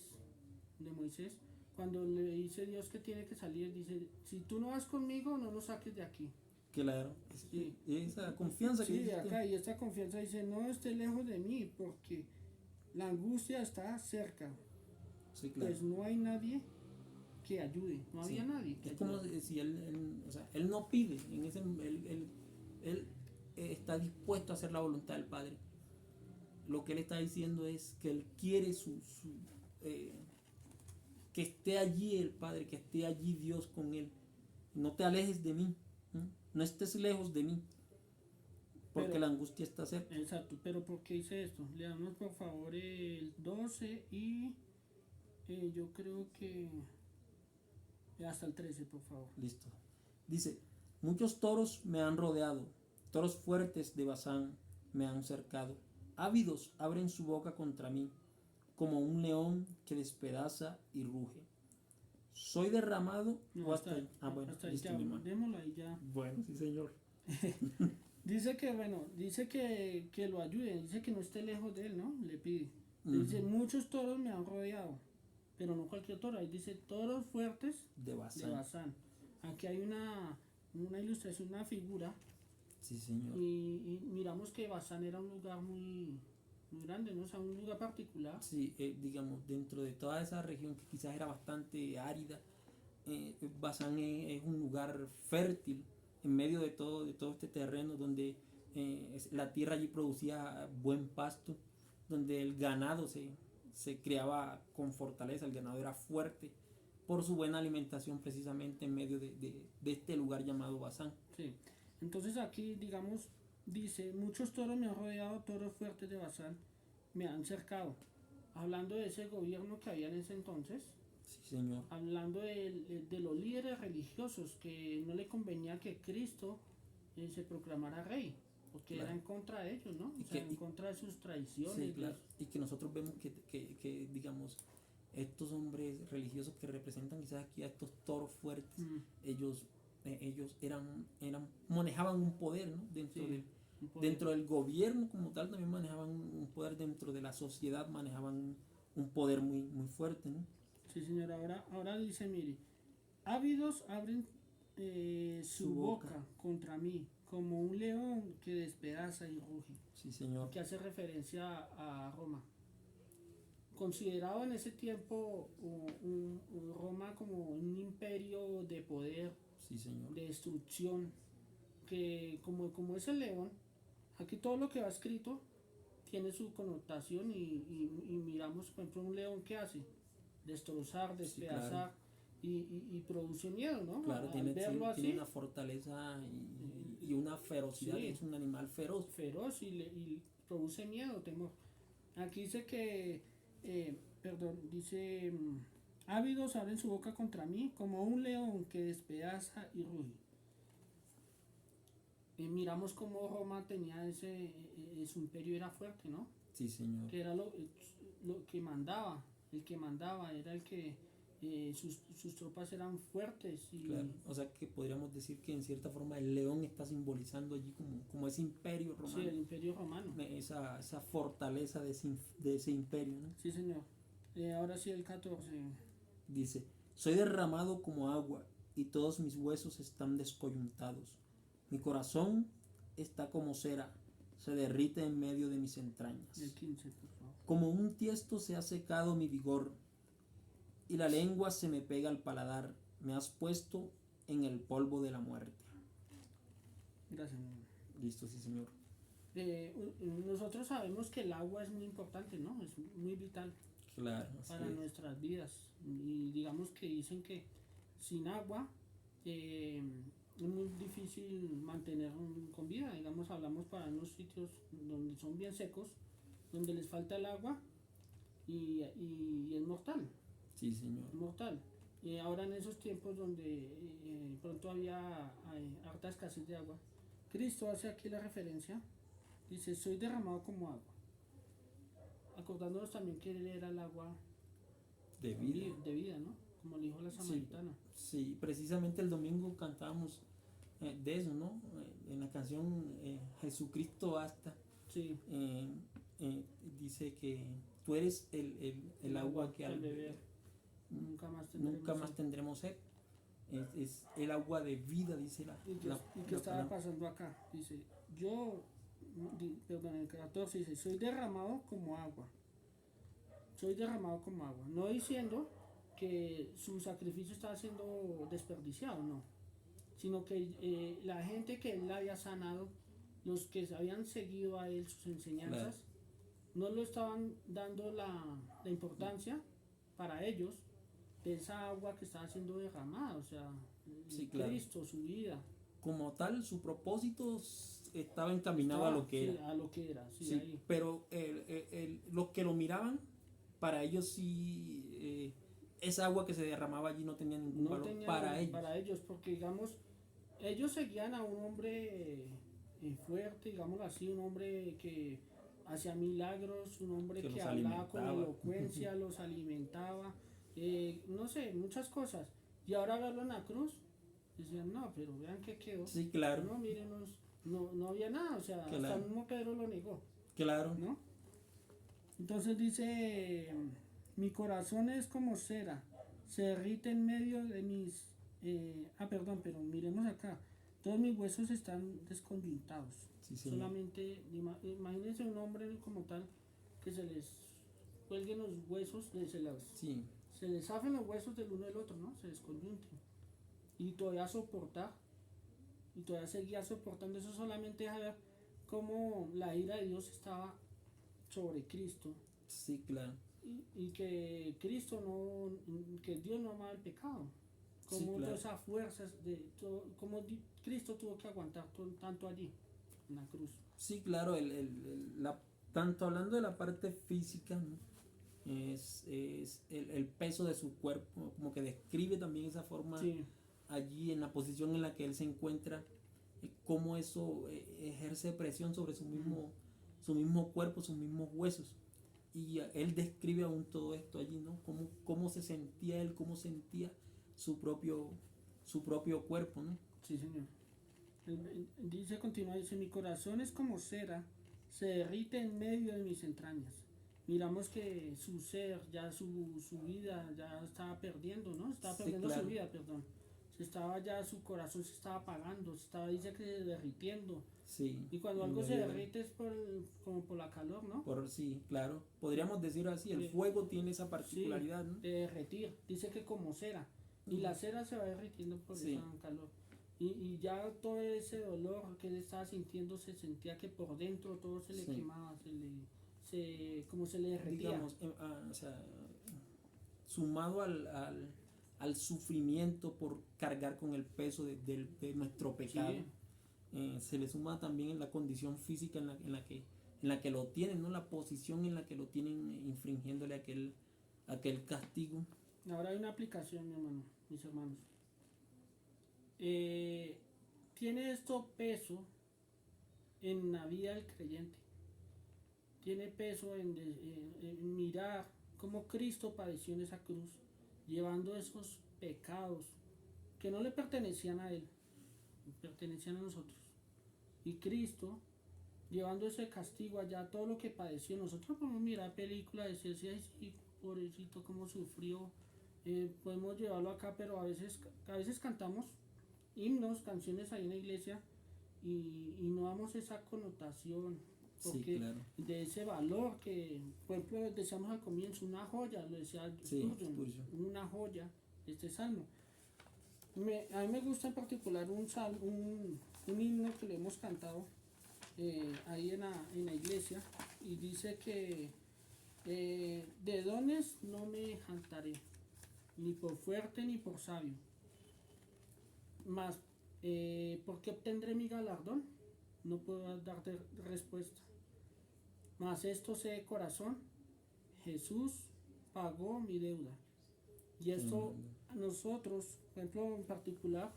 cuando le dice Dios que tiene que salir, dice, si tú no vas conmigo, no nos saques de aquí. Claro, Sí. esa confianza que Sí, dice acá, y esta confianza dice, no esté lejos de mí, porque la angustia está cerca, sí, claro. pues no hay nadie que ayude, no había nadie que es como ayude. si o sea, él no pide, él está dispuesto a hacer la voluntad del Padre. Lo que él está diciendo es que él quiere que esté allí el Padre, que esté allí Dios con él. No te alejes de mí, no estés lejos de mí, porque Pero, la angustia está cerca. Exacto, pero ¿por qué hice esto? Leamos por favor el 12 y yo creo que hasta el 13, por favor. Listo. Dice, muchos toros me han rodeado, toros fuertes de Basán me han cercado. Ávidos abren su boca contra mí, como un león que despedaza y ruge. Soy derramado. No, hasta ahí. Bueno, Hasta ahí listo, ya, mi hermano. démoslo ahí ya. Bueno, sí, Señor. Dice que, bueno, dice que lo ayude, dice que no esté lejos de él, ¿no? Le pide. Dice, muchos toros me han rodeado, pero no cualquier toro. Ahí dice, toros fuertes De de Bazán. Bazán. Aquí hay una ilustración, una figura, Sí, señor. y miramos que Bazán era un lugar muy grande, ¿no? O sea, un lugar particular. Sí, digamos, dentro de toda esa región que quizás era bastante árida, Bazán es un lugar fértil en medio de todo este terreno donde la tierra allí producía buen pasto, donde el ganado se criaba con fortaleza, el ganado era fuerte por su buena alimentación precisamente en medio de este lugar llamado Bazán. Sí. Entonces aquí, digamos, dice, muchos toros me han rodeado, toros fuertes de Bazán me han cercado. Hablando de ese gobierno que había en ese entonces, Sí, señor. hablando de los líderes religiosos que no le convenía que Cristo se proclamara rey, porque era Claro. en contra de ellos, ¿no? Y O sea, que, en contra de sus sí, tradiciones. claro. Y que nosotros vemos digamos, estos hombres religiosos que representan quizás aquí a estos toros fuertes, ellos, ellos manejaban un poder, ¿no? Sí, un poder. Dentro del gobierno como tal también manejaban un poder, dentro de la sociedad manejaban un poder muy fuerte, ¿no? Sí, señor. Ahora dice, mire, ávidos abren su Su boca. boca contra mí, como un león que despedaza y ruge, Sí, señor. que hace referencia a Roma. Considerado en ese tiempo Roma como un imperio de poder, Sí, señor. de destrucción, que como es el león, aquí todo lo que va escrito tiene su connotación y miramos, por ejemplo, un león que hace destrozar, Sí, claro. despedazar y produce miedo, ¿no? Claro, Al tiene, verlo tiene así, una fortaleza y una ferocidad, sí, es un animal feroz. feroz y produce miedo, temor. Aquí dice que, perdón, dice, ávidos abren su boca contra mí como un león que despedaza y ruge. Miramos cómo Roma tenía su imperio era fuerte, ¿no? Sí, señor. Que era lo que mandaba, el que mandaba, era el que sus tropas eran fuertes y Claro, o sea que podríamos decir que en cierta forma el león está simbolizando allí como ese imperio sí, romano, el imperio romano. esa fortaleza de ese imperio, ¿no? Sí, señor. Ahora sí el 14. Dice, soy derramado como agua y todos mis huesos están descoyuntados. Mi corazón está como cera, se derrite en medio de mis entrañas. El 15, por favor. Como un tiesto se ha secado mi vigor y la lengua se me pega al paladar. Me has puesto en el polvo de la muerte. Gracias. Listo, sí, señor. Nosotros sabemos que el agua es muy importante, ¿no? Es muy vital Claro, para así es. nuestras vidas. Y digamos que dicen que sin agua es muy difícil mantener con vida. Digamos, hablamos para unos sitios donde son bien secos, donde les falta el agua y es mortal. Sí, señor. Es mortal. Y ahora en esos tiempos donde pronto había harta escasez de agua, Cristo hace aquí la referencia, dice, soy derramado como agua. Acordándonos también que él era el agua De vida. de vida, ¿no? Como le dijo la Sí, samaritana. sí, precisamente el domingo cantábamos de eso, ¿no? En la canción Jesucristo basta, Sí, eh, eh, dice que tú eres el agua que al beber nunca más tendremos nunca más sed. tendremos sed. Es el agua de vida, dice ¿Y qué estaba pasando acá? Dice, perdón, el 14 dice, soy derramado como agua. Soy derramado como agua. No diciendo que su sacrificio estaba siendo desperdiciado, no. Sino que la gente que él había sanado, los que habían seguido a él sus enseñanzas, Claro. no lo estaban dando la importancia para ellos de esa agua que estaba siendo derramada, o sea, Sí, claro. Cristo, su vida. Como tal, su propósito estaba encaminado a lo que Sí, era. a lo que era, sí, Sí, ahí. pero los que lo miraban, para ellos sí, esa agua que se derramaba allí no tenía ningún No valor tenía para ellos. para ellos, porque digamos, ellos seguían a un hombre fuerte, digámoslo así, un hombre que hacía milagros, un hombre Que que los hablaba con alimentaba. elocuencia, los alimentaba, no sé, muchas cosas. Y ahora verlo en la cruz, decían, no, pero vean que quedó. Sí, claro. No, mírenos, no había nada, o sea, hasta Claro. el mismo Pedro lo negó, Claro. ¿no? Entonces dice, mi corazón es como cera, se derrite en medio de mis... perdón, pero miremos acá, todos mis huesos están desconjuntados. Sí, señor. Solamente, imagínense un hombre como tal, que se les cuelguen los huesos, Sí, se les zafen los huesos del uno del otro, ¿no? Se desconjunten. Y todavía soportar, y todavía seguía soportando, eso solamente deja ver cómo la ira de Dios estaba sobre Cristo sí, claro. y que Cristo no, que Dios no amaba el pecado, Sí, como claro. todas esas fuerzas de todo, como Cristo tuvo que aguantar tanto allí en la cruz. Sí, claro, tanto hablando de la parte física, ¿no? Es el peso de su cuerpo, como que describe también esa forma Sí, allí en la posición en la que él se encuentra, cómo eso ejerce presión sobre su mismo cuerpo, sus mismos huesos. Y él describe aún todo esto allí, ¿no? Cómo se sentía él, cómo sentía su propio cuerpo, ¿no? sí, señor. Dice, continúa, dice, mi corazón es como cera, se derrite en medio de mis entrañas. Miramos que su ser, ya su vida, ya estaba perdiendo, ¿no? Estaba Sí, perdiendo claro. su vida, perdón. Se estaba ya, su corazón se estaba apagando, dice que derritiendo. Sí. Y cuando algo se derrite es como por la calor, ¿no? Sí, claro. Podríamos decir así, el Sí. fuego tiene esa Sí, particularidad, ¿no? de derretir. Dice que como cera. Y la cera se va derritiendo por Sí. ese calor. Y ya todo ese dolor que él estaba sintiendo, se sentía que por dentro todo se le Sí. quemaba, como se le derretía. Digamos, o sea, sumado al sufrimiento por cargar con el peso de nuestro pecado, Sí. se le suma también en la condición física en la que lo tienen, ¿no? La posición en la que lo tienen infringiéndole aquel castigo. Ahora hay una aplicación, mi hermano, mis hermanos. Tiene esto peso en la vida del creyente. Tiene peso en mirar cómo Cristo padeció en esa cruz, llevando esos pecados que no le pertenecían a Él, pertenecían a nosotros. Y Cristo, llevando ese castigo allá, todo lo que padeció. Nosotros podemos mirar películas y decir, ay, sí, pobrecito, cómo sufrió. Podemos llevarlo acá, pero a veces cantamos himnos, canciones ahí en la iglesia y no damos esa connotación. Porque Sí, claro. de ese valor que, por ejemplo, decíamos al comienzo, una joya, lo decía Sí, Spurgeon, Spurgeon. una joya, este salmo. A mí me gusta en particular un himno que le hemos cantado ahí en la iglesia y dice que de dones no me jactaré, ni por fuerte ni por sabio, mas porque obtendré mi galardón, no puedo darte respuesta. Mas esto sé de corazón, Jesús pagó mi deuda. Y esto a nosotros, por ejemplo, en particular,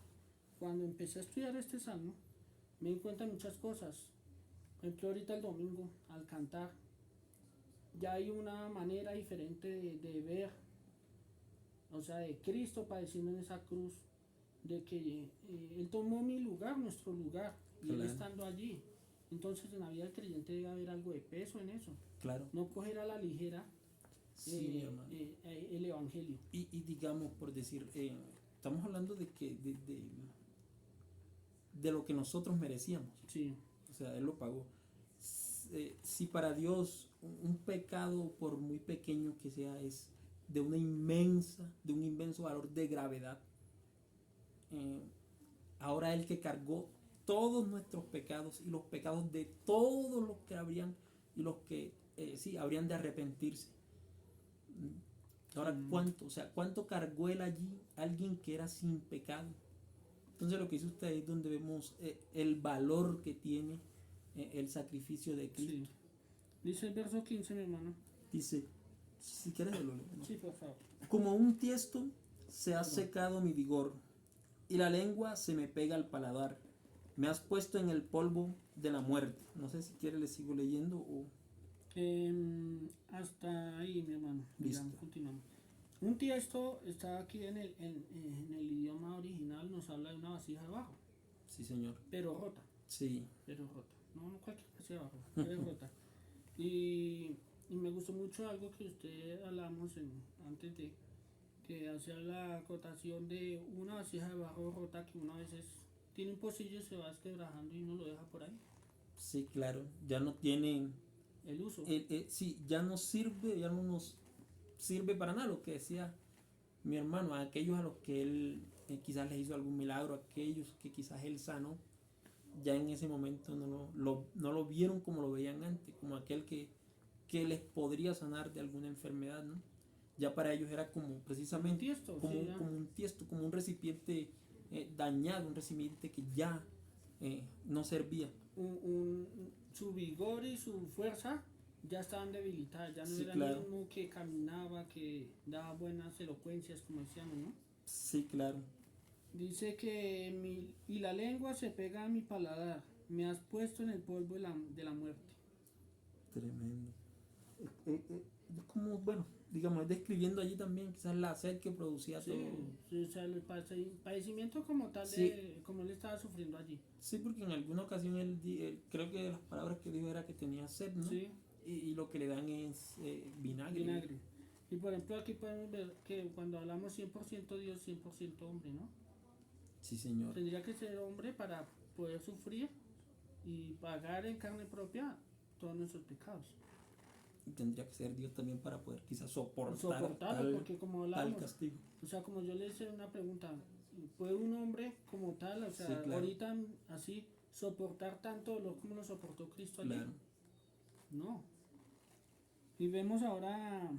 cuando empecé a estudiar este salmo, me di cuenta de muchas cosas. Por ejemplo, ahorita el domingo, al cantar, ya hay una manera diferente de ver, o sea, de Cristo padeciendo en esa cruz, de que Él tomó mi lugar, nuestro lugar, y Él Claro. estando allí. Entonces en la vida del creyente debe haber algo de peso en eso. Claro. No coger a la ligera Sí, hermano. el evangelio. Y digamos, por decir, estamos hablando de lo que nosotros merecíamos. Sí, O sea, Él lo pagó. Si para Dios un pecado, por muy pequeño que sea, es de un inmenso valor de gravedad, ahora Él que cargó todos nuestros pecados y los pecados de todos los que habrían y los que sí habrían de arrepentirse. Ahora, ¿cuánto cargó Él allí? Alguien que era sin pecado. Entonces lo que dice usted es donde vemos el valor que tiene el sacrificio de Cristo. sí. Dice el verso 15, mi hermano. Dice, si quieres lo leo, ¿no? Sí, por favor. Como un tiesto se ha secado mi vigor y la lengua se me pega al paladar. Me has puesto en el polvo de la muerte. No sé si quiere le sigo leyendo o... Hasta ahí, mi hermano. Listo. Digamos, continuamos. Un tiesto está aquí en el idioma original, nos habla de una vasija de barro, Sí, señor. pero rota. Sí. pero rota. No, no cualquier hacia abajo, pero rota. Y me gustó mucho algo que usted hablamos antes de que hacía la acotación de una vasija de barro rota que una veces tiene un pocillo y se va desquebrajando y uno lo deja por ahí. Sí, claro. Ya no tiene, El uso. sí, ya no sirve, ya no nos sirve para nada lo que decía mi hermano, a aquellos a los que él quizás les hizo algún milagro, aquellos que quizás él sanó, ya en ese momento no lo vieron como lo veían antes, como aquel que les podría sanar de alguna enfermedad, ¿no? Ya para ellos era como Un precisamente tiesto, sí, ya. como un tiesto, como un recipiente dañado, un recipiente que ya no servía. Su vigor y su fuerza ya estaban debilitadas, ya no Sí, era el claro, mismo que caminaba, que daba buenas elocuencias, como decíamos, ¿no? sí, claro, Dice que y la lengua se pega a mi paladar, me has puesto en el polvo de la muerte. tremendo. Es como, bueno, digamos, describiendo allí también quizás la sed que producía Sí, todo. sí, o sea, el padecimiento como tal Sí, de como él estaba sufriendo allí. sí, porque en alguna ocasión creo que las palabras que dijo era que tenía sed, ¿no? Sí, Y lo que le dan es vinagre. vinagre. Y por ejemplo aquí podemos ver que cuando hablamos 100% Dios, 100% hombre, ¿no? Sí, señor. Tendría que ser hombre para poder sufrir y pagar en carne propia todos nuestros pecados. Y tendría que ser Dios también para poder quizás soportar Soportarlo, porque como tal hablamos, castigo. o sea, como yo le hice una pregunta, ¿puede un hombre como tal, o sea, Sí, claro, ahorita así, soportar tanto dolor como lo soportó Cristo allí? claro. No. Y vemos ahora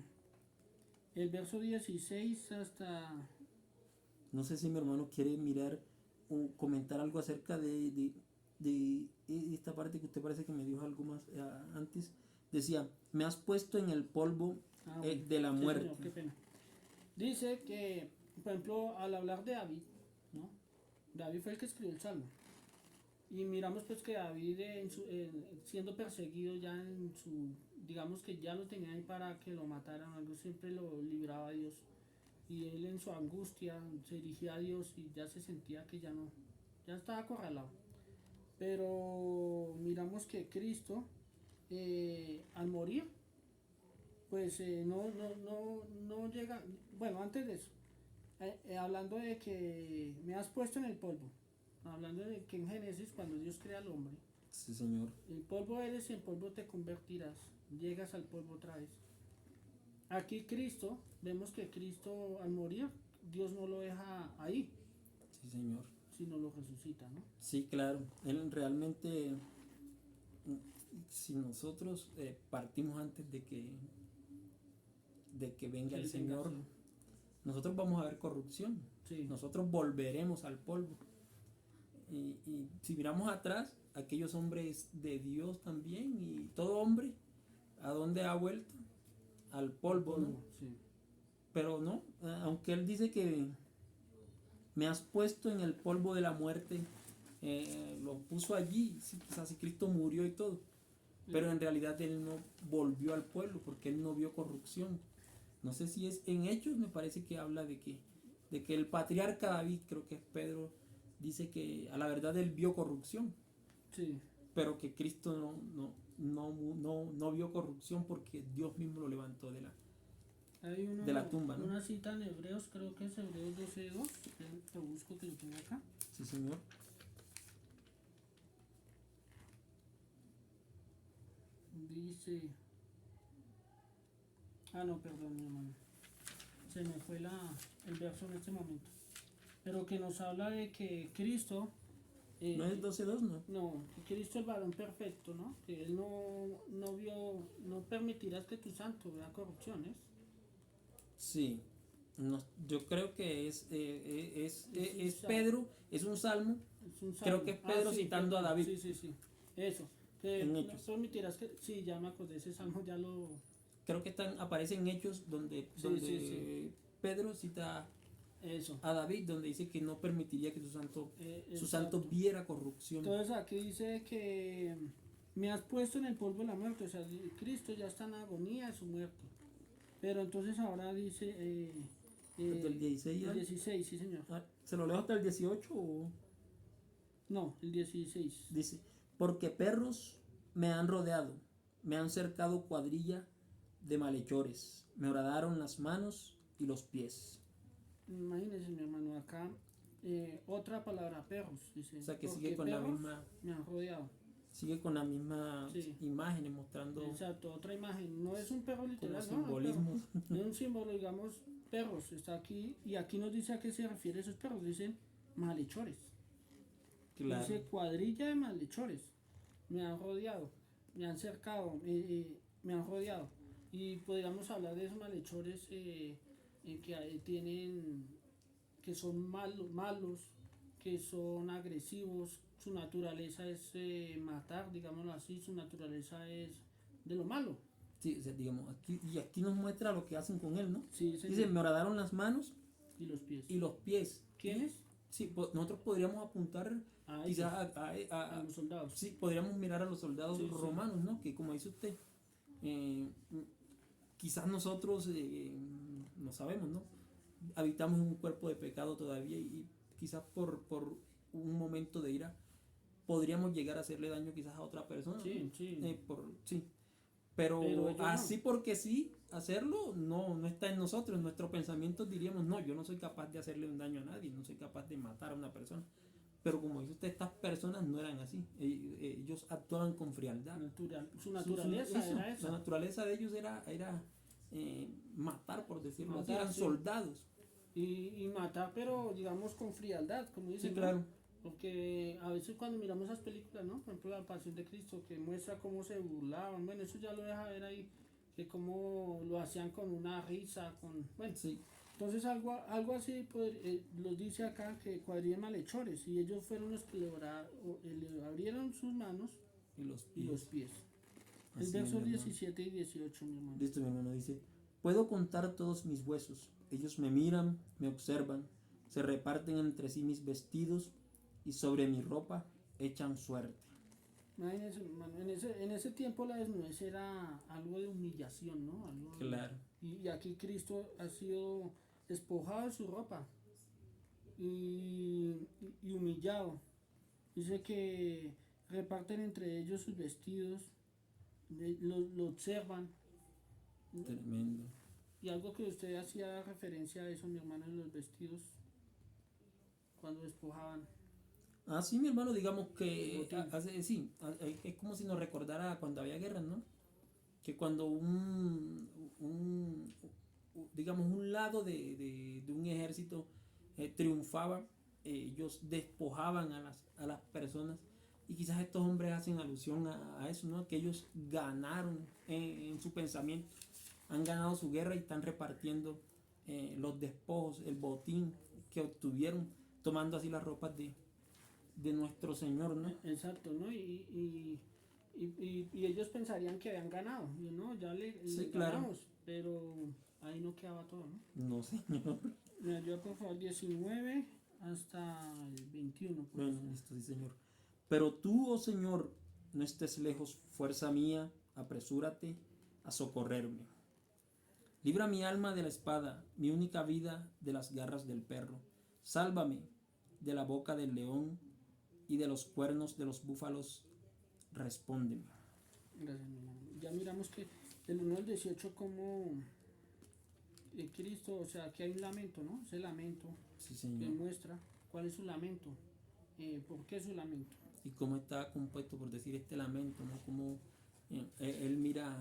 el verso 16 hasta... No sé si mi hermano quiere mirar o comentar algo acerca de esta parte que usted parece que me dijo algo más antes. Decía, me has puesto en el polvo Bueno, de la sí, muerte. señor, qué pena. Dice que, por ejemplo, al hablar de David, ¿no? David fue el que escribió el Salmo. Y miramos pues que David siendo perseguido ya en su, digamos que ya lo tenían ahí para que lo mataran, algo siempre lo libraba a Dios. Y él en su angustia se dirigía a Dios y ya se sentía que ya no, ya estaba acorralado. Pero miramos que Cristo al morir, pues no llega, bueno, antes de eso, hablando de que me has puesto en el polvo, hablando de que en Génesis cuando Dios crea al hombre, Sí, señor. el polvo eres y en polvo te convertirás, llegas al polvo otra vez. Aquí Cristo, vemos que Cristo al morir, Dios no lo deja ahí, Sí, señor. sino lo resucita, ¿no? Sí, claro. Él realmente, si nosotros partimos antes de que venga Que el él tenga, Señor, sí. nosotros vamos a ver corrupción. Sí, Nosotros volveremos al polvo. Y si miramos atrás, aquellos hombres de Dios también, y todo hombre, ¿a dónde ha vuelto? Al polvo, ¿no? sí. Pero no, aunque él dice que me has puesto en el polvo de la muerte, lo puso allí, sí, quizás si Cristo murió y todo, pero en realidad él no volvió al pueblo porque él no vio corrupción. No sé si es en Hechos, me parece que habla de que el patriarca David, creo que es Pedro, dice que a la verdad él vio corrupción, Sí. pero que Cristo no vio corrupción porque Dios mismo lo levantó Hay de la tumba, ¿no? una cita en Hebreos, creo que es Hebreos 12:2, lo busco que lo tengo acá. Sí, señor. Dice, no, perdón, mi hermano, se me fue el verso en este momento, pero que nos habla de que Cristo, ¿No es 12:2? No. no, que Cristo el varón perfecto, ¿no? Que él no vio, no permitirás que tu santo vea corrupciones. Sí. No, yo creo que es un Pedro, es un salmo. Es un Creo salmo. que es Pedro Sí, citando a perdón. David. Sí, sí, sí. Eso. Que En no Hechos. permitirás que. Sí, ya me acordé, ese salmo ya lo. Creo que aparece en Hechos donde, Sí, sí, sí. Pedro cita Eso. a David, donde dice que no permitiría que su santo Exacto. viera corrupción. Entonces aquí dice que me has puesto en el polvo de la muerte. O sea, Cristo ya está en agonía de su muerte. Pero entonces ahora dice. Hasta el 16 ya. El 16, sí, señor. ¿Se lo leo hasta el 18 o? No, el 16. Dice, porque perros me han rodeado, me han cercado cuadrilla de malhechores, me horadaron las manos y los pies. Imagínense, mi hermano, acá otra palabra, perros, dice. O sea que Porque perros me han rodeado. sigue con la misma Sí. imagen mostrando Exacto, otra imagen. No es un perro como literal, no, simbolismos. es un símbolo, digamos, perros. Está aquí y aquí nos dice a qué se refiere esos perros. Dicen malhechores. Claro. Dice cuadrilla de malhechores. Me han rodeado, me han cercado, me han rodeado. Y podríamos hablar de esos malhechores que tienen, que son malos, que son agresivos. Su naturaleza es matar, digámoslo así. Su naturaleza es de lo malo. Sí, o sea, digamos, aquí nos muestra lo que hacen con él, ¿no? Sí, señor. Dice, me horadaron las manos Y los pies. y los pies. ¿Quiénes? Sí, nosotros podríamos apuntar A quizás a los soldados. sí, podríamos mirar a los soldados Sí, sí. romanos, ¿no? Que como dice usted, eh, quizás nosotros no sabemos, ¿no? Habitamos en un cuerpo de pecado todavía y quizás por un momento de ira podríamos llegar a hacerle daño quizás a otra persona. Sí, sí. Sí. Pero ellos así no. porque sí, hacerlo no está en nosotros. En nuestros pensamientos diríamos, no, yo no soy capaz de hacerle un daño a nadie, no soy capaz de matar a una persona. Pero como dice usted, estas personas no eran así. Ellos actuaban con frialdad. Su naturaleza era esa. La naturaleza de ellos era matar, por decirlo así. Matar, Eran sí. soldados. Y matar, pero digamos con frialdad, como dicen. Sí, ¿no? claro. Porque a veces cuando miramos esas películas, ¿no? Por ejemplo, La Pasión de Cristo, que muestra cómo se burlaban. Bueno, eso ya lo deja ver ahí, que cómo lo hacían con una risa, con... Bueno, Sí. entonces algo así los dice acá que cuadrillas malhechores, y ellos fueron los que le abrieron sus manos Y los y pies. los pies. El Así, verso mi hermano. 17 y 18, mi hermano. Listo, mi hermano, dice, puedo contar todos mis huesos, ellos me miran, me observan, se reparten entre sí mis vestidos y sobre mi ropa echan suerte. Imagínense, hermano, en ese tiempo la desnudez era algo de humillación, ¿no? Claro. Y aquí Cristo ha sido despojado de su ropa y humillado. Dice que reparten entre ellos sus vestidos, lo observan. Tremendo. Y algo que usted hacía referencia a eso, mi hermano, en los vestidos, cuando despojaban. Sí, mi hermano, digamos que Botín. es como si nos recordara cuando había guerras, ¿no? Que cuando digamos, un lado de un ejército triunfaba, ellos despojaban a las personas. Y quizás estos hombres hacen alusión a eso, ¿no? Que ellos ganaron en su pensamiento, han ganado su guerra y están repartiendo los despojos, el botín que obtuvieron, tomando así las ropas de nuestro Señor, ¿no? Exacto, ¿no? Y ellos pensarían que habían ganado. Y no, ya le Claro. ganamos, pero ahí no quedaba todo, ¿no? No, Señor. Me ayuda por favor 19 hasta el 21. Por Bueno, favor. listo, sí, Señor. Pero tú, oh Señor, no estés lejos, fuerza mía, apresúrate a socorrerme. Libra mi alma de la espada, mi única vida de las garras del perro. Sálvame de la boca del león y de los cuernos de los búfalos. Respóndeme. Gracias, mi hermano. Ya miramos que del 1 al 18 como Cristo, o sea, aquí hay un lamento, ¿no? Ese lamento Sí, que Señor. muestra cuál es su lamento, por qué su lamento. Y cómo está compuesto, por decir, este lamento, ¿no? Cómo él mira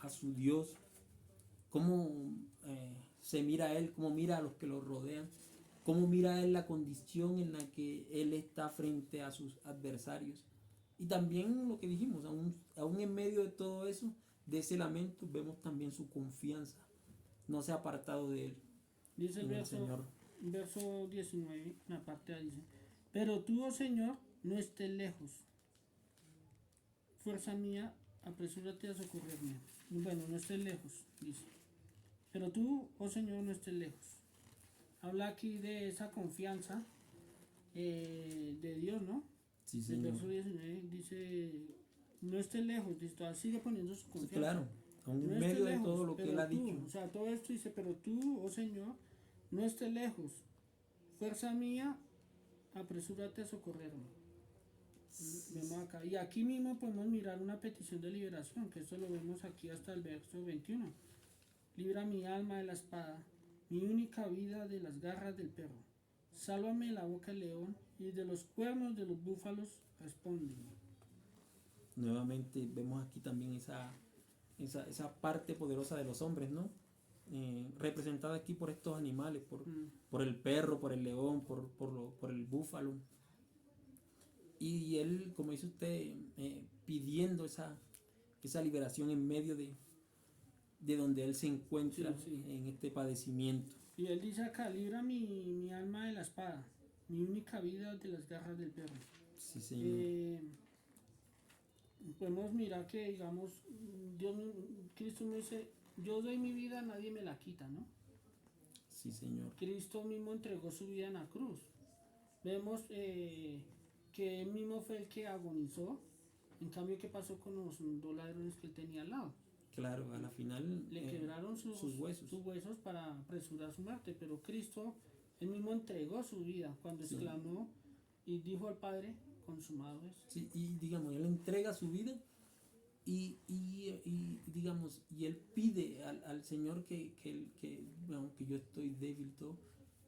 a su Dios, cómo se mira a él, cómo mira a los que lo rodean, cómo mira a él la condición en la que él está frente a sus adversarios. Y también lo que dijimos, aún en medio de todo eso, de ese lamento, vemos también su confianza. No se ha apartado de él. Dice el en el Señor. verso 19, la parte A dice, pero tú, oh Señor, no estés lejos. Fuerza mía, apresúrate a socorrerme. Bueno, no estés lejos, dice. Pero tú, oh Señor, no estés lejos. Habla aquí de esa confianza de Dios, ¿no? Sí, El Señor. verso 19 dice, no estés lejos, dice, sigue poniendo su Sí, confianza. claro, aún No en estés medio de lejos, todo lo que pero él ha tú, dicho. o sea, todo esto dice, pero tú, oh Señor, no estés lejos. Fuerza mía, apresúrate a socorrerme. Vemos acá. Y aquí mismo podemos mirar una petición de liberación, que esto lo vemos aquí hasta el verso 21. Libra mi alma de la espada, mi única vida de las garras del perro. Sálvame de la boca del león y de los cuernos de los búfalos, respóndeme. Nuevamente vemos aquí también esa parte poderosa de los hombres, ¿no? Representada aquí por estos animales, por el perro, por el león, por el búfalo. Y él, como dice usted, pidiendo esa liberación en medio de donde él se encuentra, Sí. en este padecimiento. Y él dice acá, libra mi alma de la espada, mi única vida de las garras del perro. Sí, Señor. Podemos mirar que, digamos, Cristo me dice, yo doy mi vida, nadie me la quita, ¿no? Sí, Señor. Cristo mismo entregó su vida en la cruz. Vemos que él mismo fue el que agonizó. En cambio, ¿qué pasó con los dos ladrones que él tenía al lado? Claro, a la final Le quebraron sus huesos para apresurar su muerte, pero Cristo, él mismo entregó su vida cuando exclamó y dijo al Padre, consumado es. Sí, y digamos, él entrega su vida y digamos, y él pide al Señor que aunque yo estoy débil todo,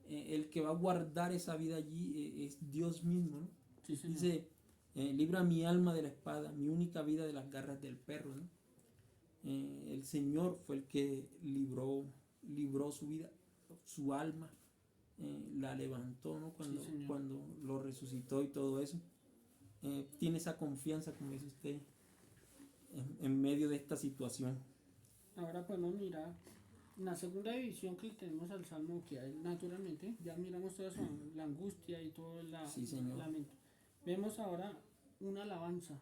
el que va a guardar esa vida allí es Dios mismo, ¿no? Sí, Señor. Dice, libra mi alma de la espada, mi única vida de las garras del perro, ¿no? El Señor fue el que libró su vida, su alma, la levantó, ¿no? Cuando lo resucitó y todo eso. Tiene esa confianza, como dice usted, en medio de esta situación. Ahora podemos mirar en la segunda división que tenemos al Salmo, que hay naturalmente, ya miramos toda la angustia y todo el lamento. Vemos ahora una alabanza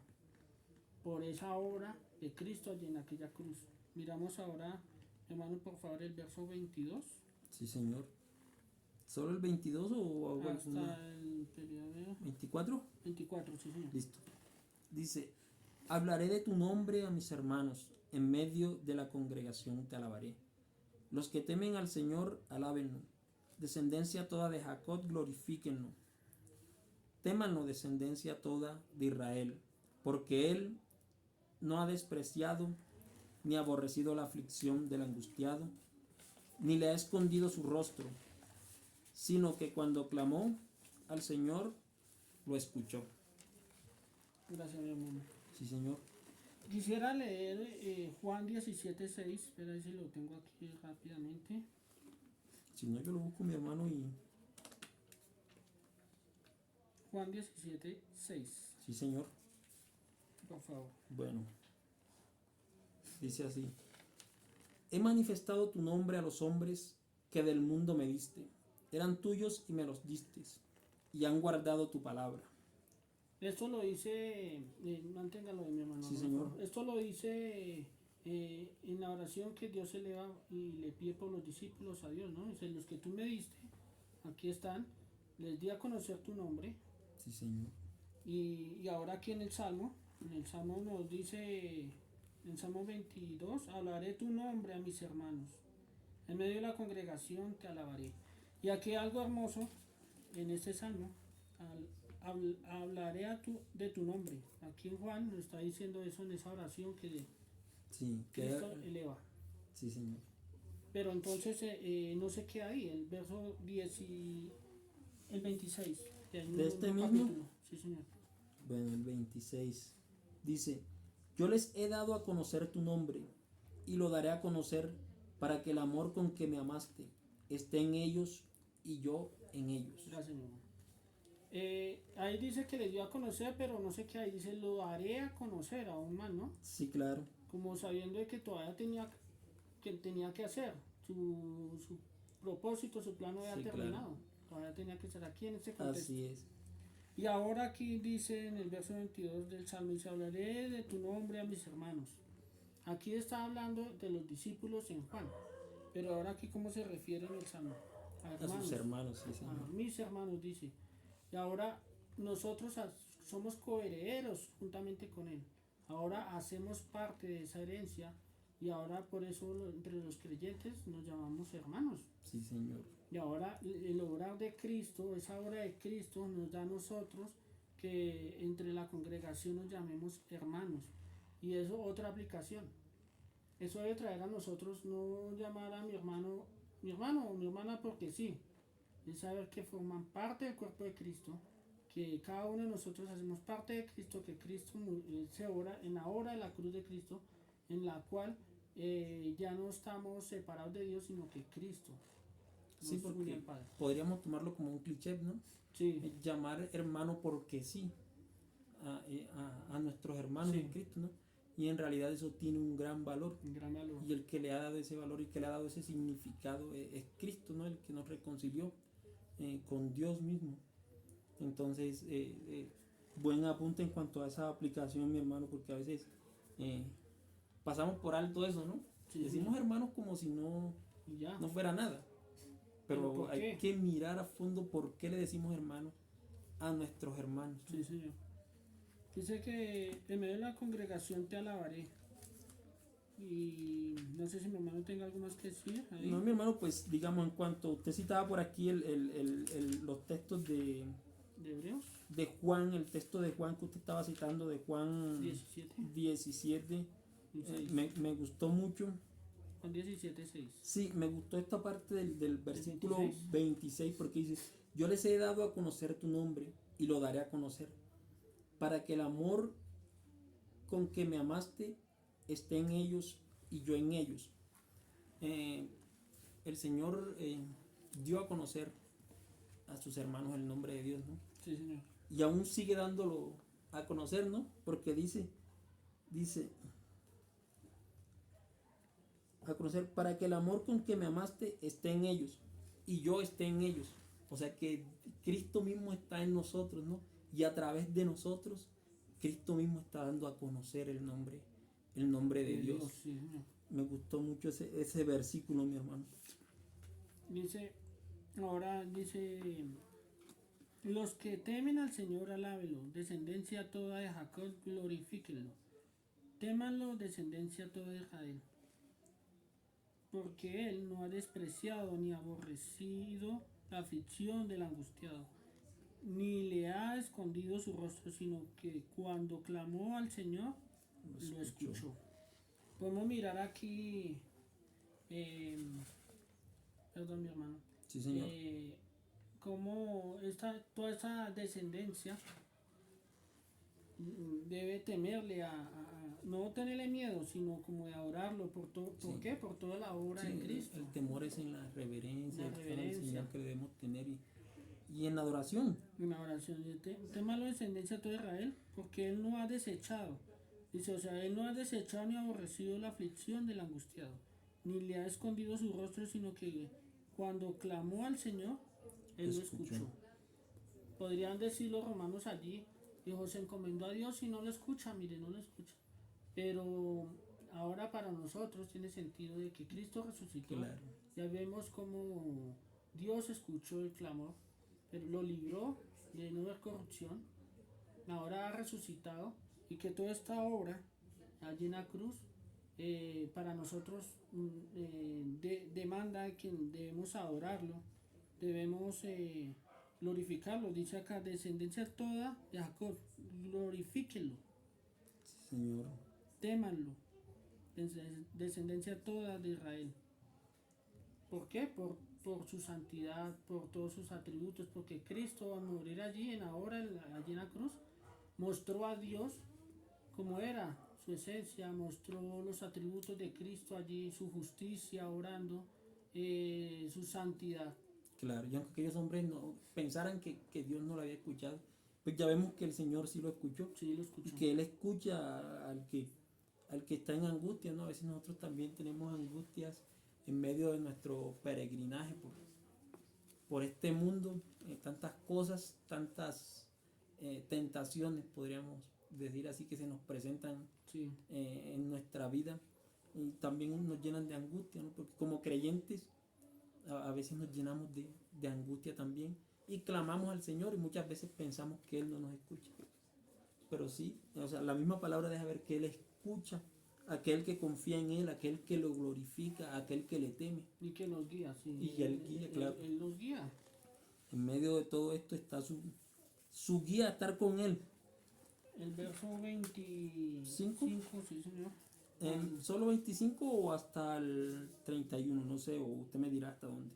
por esa obra de Cristo allí en aquella cruz. Miramos ahora, hermano, por favor, el verso 22. Sí, Señor. ¿Solo el 22 o hasta el periodo 24? 24, sí, señor. Listo. Dice, hablaré de tu nombre a mis hermanos, en medio de la congregación te alabaré. Los que temen al Señor, alábenlo. Descendencia toda de Jacob, glorifíquenlo. Témanlo, descendencia toda de Israel, porque él no ha despreciado ni aborrecido la aflicción del angustiado, ni le ha escondido su rostro, sino que cuando clamó al Señor, lo escuchó. Gracias, mi hermano. Sí, Señor. Quisiera leer Juan 17:6, espera si lo tengo aquí rápidamente. Si no, yo lo busco, mi hermano, y... Juan 17:6. Sí, Señor. Por favor. Bueno, dice así: he manifestado tu nombre a los hombres que del mundo me diste. Eran tuyos y me los diste, y han guardado tu palabra. Esto lo dice, manténgalo de mi hermano. Sí, Señor. Esto lo dice en la oración que Dios eleva y le pide por los discípulos a Dios, ¿no? Dice, los que tú me diste, aquí están, les di a conocer tu nombre. Sí, Señor. Y ahora aquí en el Salmo nos dice, en Salmo 22, hablaré tu nombre a mis hermanos. En medio de la congregación te alabaré. Y aquí algo hermoso en este Salmo, hablaré de tu nombre. Aquí en Juan nos está diciendo eso en esa oración que Cristo eleva. Sí, Señor. Pero entonces no se queda ahí, el verso 10 y el 26. ¿De este mismo? Capítulo. Sí, Señor. Bueno, el 26 dice: yo les he dado a conocer tu nombre y lo daré a conocer para que el amor con que me amaste esté en ellos y yo en ellos. Gracias, Señor. Ahí dice que le dio a conocer, pero no sé qué ahí dice, lo daré a conocer aún más, ¿no? Sí, claro. Como sabiendo de que todavía tenía que hacer su propósito, su plan no había terminado. Claro. Todavía tenía que estar aquí en este contexto. Así es. Y ahora aquí dice en el verso 22 del Salmo, dice, hablaré de tu nombre a mis hermanos. Aquí está hablando de los discípulos en Juan, pero ahora aquí cómo se refiere en el Salmo. A sus hermanos, sí, Señor. A mis hermanos, dice. Y ahora nosotros somos coherederos juntamente con él. Ahora hacemos parte de esa herencia y ahora por eso entre los creyentes nos llamamos hermanos. Sí, Señor. Y ahora el obrar de Cristo, esa obra de Cristo nos da a nosotros que que entre la congregación nos llamemos hermanos. Y eso otra aplicación. Eso debe traer a nosotros no llamar a mi hermano o mi hermana porque sí. Es saber que forman parte del cuerpo de Cristo, que cada uno de nosotros hacemos parte de Cristo, que Cristo se ora en la hora de la cruz de Cristo, en la cual ya no estamos separados de Dios, sino que Cristo nos Sí, une porque al Padre. podríamos tomarlo como un cliché, ¿no? Sí, Llamar hermano porque sí a nuestros hermanos Sí. en Cristo, ¿no? Y en realidad eso tiene un gran valor. un gran valor. Y el que le ha dado ese valor y que le ha dado ese significado es Cristo, ¿no? El que nos reconcilió con Dios mismo. Entonces, buen apunte en cuanto a esa aplicación, mi hermano, porque a veces pasamos por alto eso, ¿no? Sí, Decimos señor. hermanos como si no Y ya. fuera nada. ¿Pero Pero por hay qué? que mirar a fondo por qué le decimos hermanos a nuestros hermanos. Sí, señor. Dice que en medio de la congregación te alabaré. Y no sé si mi hermano tenga algo más que decir. Ahí. No, mi hermano, pues digamos, en cuanto usted citaba por aquí los textos ¿De Hebreos? de Juan, el texto de Juan que usted estaba citando, de Juan 17. 17, y 6. me gustó mucho. Juan 17, 6. Sí, me gustó esta parte del versículo 26. 26 porque dice, yo les he dado a conocer tu nombre y lo daré a conocer, para que el amor con que me amaste esté en ellos y yo en ellos. El Señor dio a conocer a sus hermanos el nombre de Dios, ¿no? Sí, señor. Y aún sigue dándolo a conocer, ¿no? Porque dice, a conocer, para que el amor con que me amaste esté en ellos y yo esté en ellos. O sea que Cristo mismo está en nosotros, ¿no? Y a través de nosotros, Cristo mismo está dando a conocer el nombre de Dios. Sí, señor. Me gustó mucho ese versículo, mi hermano. Dice, ahora dice, los que temen al Señor alábelo, descendencia toda de Jacob glorifíquenlo. Témanlo, descendencia toda de Israel. Porque él no ha despreciado ni aborrecido la aflicción del angustiado, ni le ha escondido su rostro, sino que cuando clamó al Señor, lo escuchó. Podemos mirar aquí, perdón mi hermano, Sí, señor. cómo toda esa descendencia debe temerle no tenerle miedo, sino como de adorarlo ¿por Sí. qué? Por toda la obra Sí, de Cristo. el temor es en la reverencia, La el reverencia. Señor que debemos tener y en la adoración. Una oración, témalo, descendencia de todo Israel, porque él no ha desechado. Dice, o sea, él no ha desechado ni aborrecido la aflicción del angustiado, ni le ha escondido su rostro, sino que cuando clamó al Señor, él lo escuchó. Podrían decir los romanos allí, dijo, se encomendó a Dios y no lo escucha, mire, no lo escucha. Pero ahora para nosotros tiene sentido de que Cristo resucitó. Claro. Ya vemos como Dios escuchó el clamor, pero lo libró de no haber corrupción. Ahora ha resucitado y que toda esta obra allí en la cruz para nosotros demanda que debemos adorarlo, debemos glorificarlo. Dice acá, descendencia toda de Jacob, glorifíquenlo, Señor. témanlo, descendencia toda de Israel. ¿Por qué? Por su santidad, por todos sus atributos, porque Cristo al morir allí allí en la cruz, mostró a Dios como era su esencia, mostró los atributos de Cristo allí, su justicia orando, su santidad. Claro, y aunque aquellos hombres no pensaran que Dios no lo había escuchado, pues ya vemos que el Señor sí lo escuchó. Sí, lo escuchó. Y que Él escucha al que está en angustia, ¿no? A veces nosotros también tenemos angustias en medio de nuestro peregrinaje por este mundo, tantas cosas, tantas tentaciones, podríamos decir así, que se nos presentan Sí, en nuestra vida y también nos llenan de angustia, ¿no? Porque como creyentes a veces nos llenamos de angustia también y clamamos al Señor y muchas veces pensamos que Él no nos escucha. Pero sí, o sea, la misma palabra deja ver que Él escucha a aquel que confía en Él, aquel que lo glorifica, aquel que le teme. y que nos guía, sí. Y Él guía, claro. Él nos guía. En medio de todo esto está su su guía, estar con Él. El verso 25, sí señor. ¿Solo 25 o hasta el 31? No sé, o usted me dirá hasta dónde.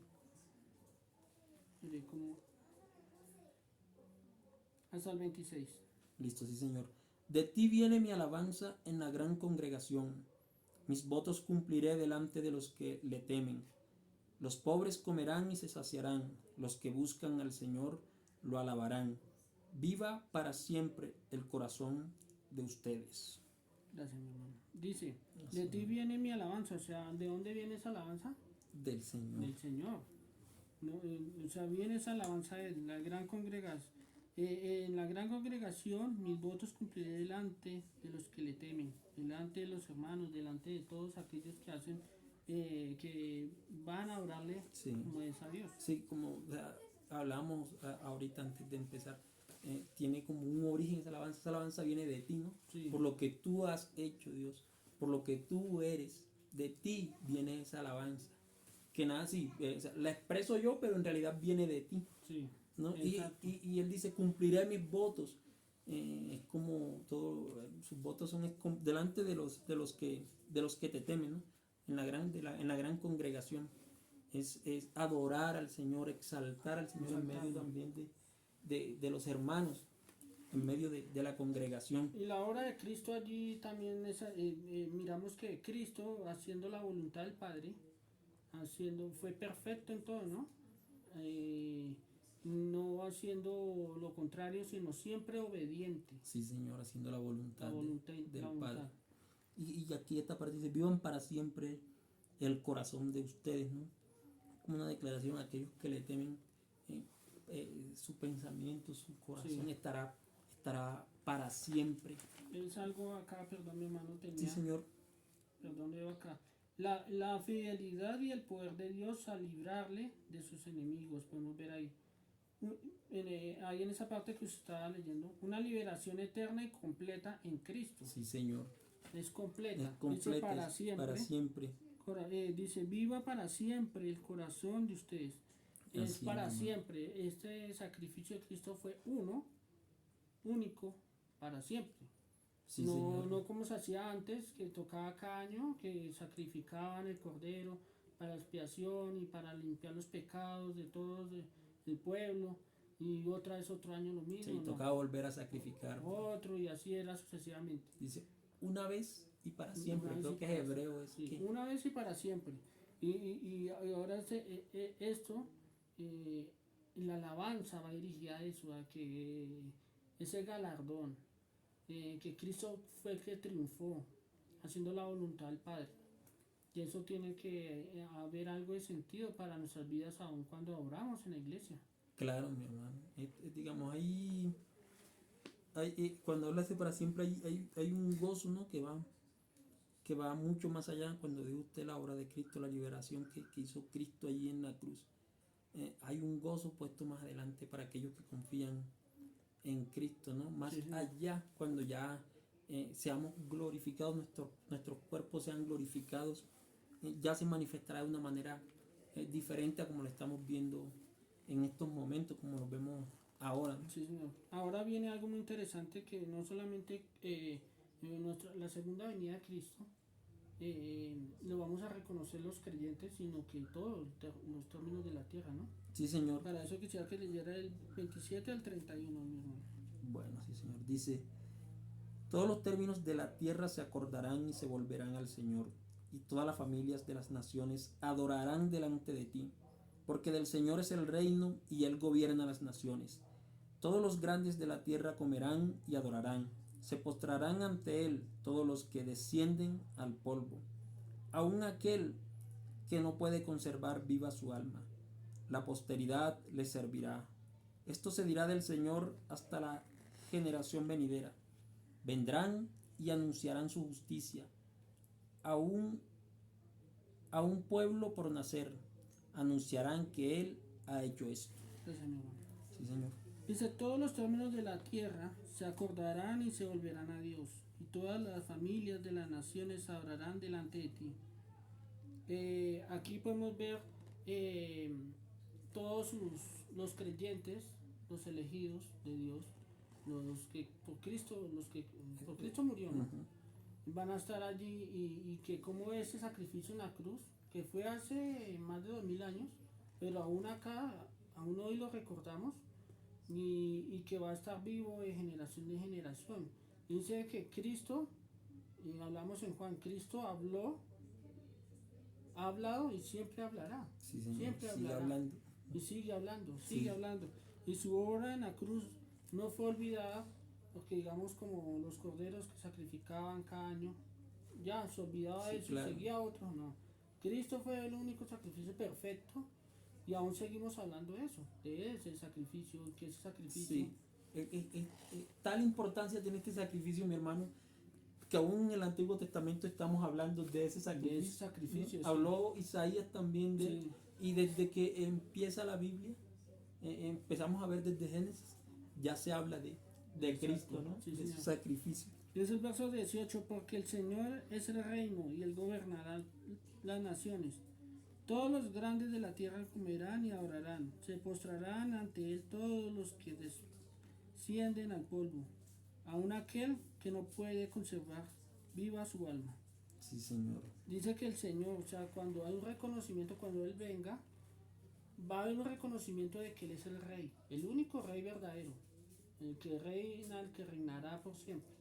Mire como hasta el 26. Listo, sí, Señor. De ti viene mi alabanza en la gran congregación. Mis votos cumpliré delante de los que le temen. Los pobres comerán y se saciarán. Los que buscan al Señor lo alabarán. Viva para siempre el corazón de ustedes. Gracias, mi hermano. Dice, de ti viene mi alabanza. O sea, ¿de dónde viene esa alabanza? Del Señor. Del Señor. No, o sea, viene esa alabanza de la gran congregación. En la gran congregación mis votos cumpliré delante de los que le temen, delante de los hermanos, delante de todos aquellos que hacen, que van a orarle Sí. como es a Dios. Sí, como hablamos ahorita antes de empezar, tiene como un origen esa alabanza viene de ti, ¿no? Sí. Por lo que tú has hecho, Dios, por lo que tú eres, de ti viene esa alabanza. Que nada, sí, la expreso yo, pero en realidad viene de ti, Sí. ¿no? Y él dice, cumpliré mis votos. Es como todo, sus votos son delante de los que te temen, ¿no? En la gran congregación. Es adorar al Señor, exaltar al Señor en medio también de los hermanos, en medio de la congregación. Y la obra de Cristo allí también es, miramos que Cristo, haciendo la voluntad del Padre, fue perfecto en todo, ¿no? No haciendo lo contrario, sino siempre obediente. Sí, Señor, haciendo la voluntad, La voluntad del la voluntad. Padre. Y aquí esta parte dice, vivan para siempre el corazón de ustedes, ¿no? Como una declaración a aquellos que le temen, su pensamiento, su corazón Sí. estará para siempre. Es algo acá, perdón, mi hermano tenía. Sí, Señor. Perdón, leo acá. La fidelidad y el poder de Dios a librarle de sus enemigos, podemos ver ahí. Ahí en esa parte que usted estaba leyendo, una liberación eterna y completa en Cristo. Sí, Señor. Es completa. Es completa, Dice para es siempre. para siempre. Dice, viva para siempre el corazón de ustedes. Es Así para es, siempre. Este sacrificio de Cristo fue único, para siempre. Sí, no, Señor. no como se hacía antes, que tocaba cada año, que sacrificaban el cordero para expiación y para limpiar los pecados de todos del pueblo, y otra vez otro año lo mismo. Sí, ¿no? tocaba volver a sacrificar. Otro, y así era sucesivamente. Dice, una vez y para siempre. Una vez Creo y que para es hebreo. Es sí, que, una vez y para siempre. Y ahora esto, la alabanza va dirigida a eso, a que ese galardón, que Cristo fue el que triunfó, haciendo la voluntad del Padre. Y eso tiene que haber algo de sentido para nuestras vidas, aun cuando oramos en la iglesia. claro, mi hermano. Digamos, cuando hablas de para siempre, hay un gozo, ¿no? Que va mucho más allá cuando dice usted la obra de Cristo, la liberación que hizo Cristo allí en la cruz. Hay un gozo puesto más adelante para aquellos que confían en Cristo, ¿no? Más Sí, sí. allá, cuando ya seamos glorificados, nuestros cuerpos sean glorificados, ya se manifestará de una manera diferente a como lo estamos viendo en estos momentos, como lo vemos ahora, ¿no? Sí, señor. Ahora viene algo muy interesante, que no solamente la segunda venida de Cristo lo vamos a reconocer los creyentes, sino que todos los términos de la tierra, ¿no? Sí, Señor. Para eso quisiera que leyera el 27 al 31, mi hermano. Bueno, sí, Señor. Dice, todos los términos de la tierra se acordarán y se volverán al Señor, y todas las familias de las naciones adorarán delante de ti, porque del Señor es el reino y Él gobierna las naciones. Todos los grandes de la tierra comerán y adorarán. Se postrarán ante Él todos los que descienden al polvo, aun aquel que no puede conservar viva su alma. La posteridad le servirá. Esto se dirá del Señor hasta la generación venidera. Vendrán y anunciarán su justicia a un pueblo por nacer. Anunciarán que Él ha hecho esto. Gracias, mi hermano. Sí, Señor. Dice, todos los términos de la tierra se acordarán y se volverán a Dios, y todas las familias de las naciones adorarán delante de ti. Aquí podemos ver todos los creyentes, los elegidos de Dios, los que por Cristo murió, ¿no? Ujú. Van a estar allí y que como ese sacrificio en la cruz, que fue hace más de 2000 años, pero aún acá, aún hoy lo recordamos y que va a estar vivo de generación en generación. Dice que Cristo, y hablamos en Juan, Cristo habló, ha hablado y siempre hablará, Sí, Señor, siempre sigue hablará hablando. y sigue hablando, Sí. sigue hablando. Y su obra en la cruz no fue olvidada, porque digamos como los corderos que sacrificaban cada año, ya se olvidaba Sí, de eso, claro. seguía otro, no. Cristo fue el único sacrificio perfecto y aún seguimos hablando de ese sacrificio, que ese sacrificio, Sí. Tal importancia tiene este sacrificio, mi hermano, que aún en el Antiguo Testamento estamos hablando de ese de ese sacrificio. sacrificio, ¿No? sí. Habló Isaías también de él. Sí. Y desde que empieza la Biblia, empezamos a ver desde Génesis, ya se habla de Exacto. Cristo, ¿no? Sí, de su señor. sacrificio. Dice el verso 18, porque el Señor es el reino y Él gobernará las naciones. Todos los grandes de la tierra comerán y adorarán. Se postrarán ante Él todos los que descienden al polvo, aun aquel que no puede conservar viva su alma. Sí, Señor. Dice que el Señor, o sea, cuando hay un reconocimiento, cuando Él venga, va a haber un reconocimiento de que Él es el Rey, el único Rey verdadero, el que reina, el que reinará por siempre.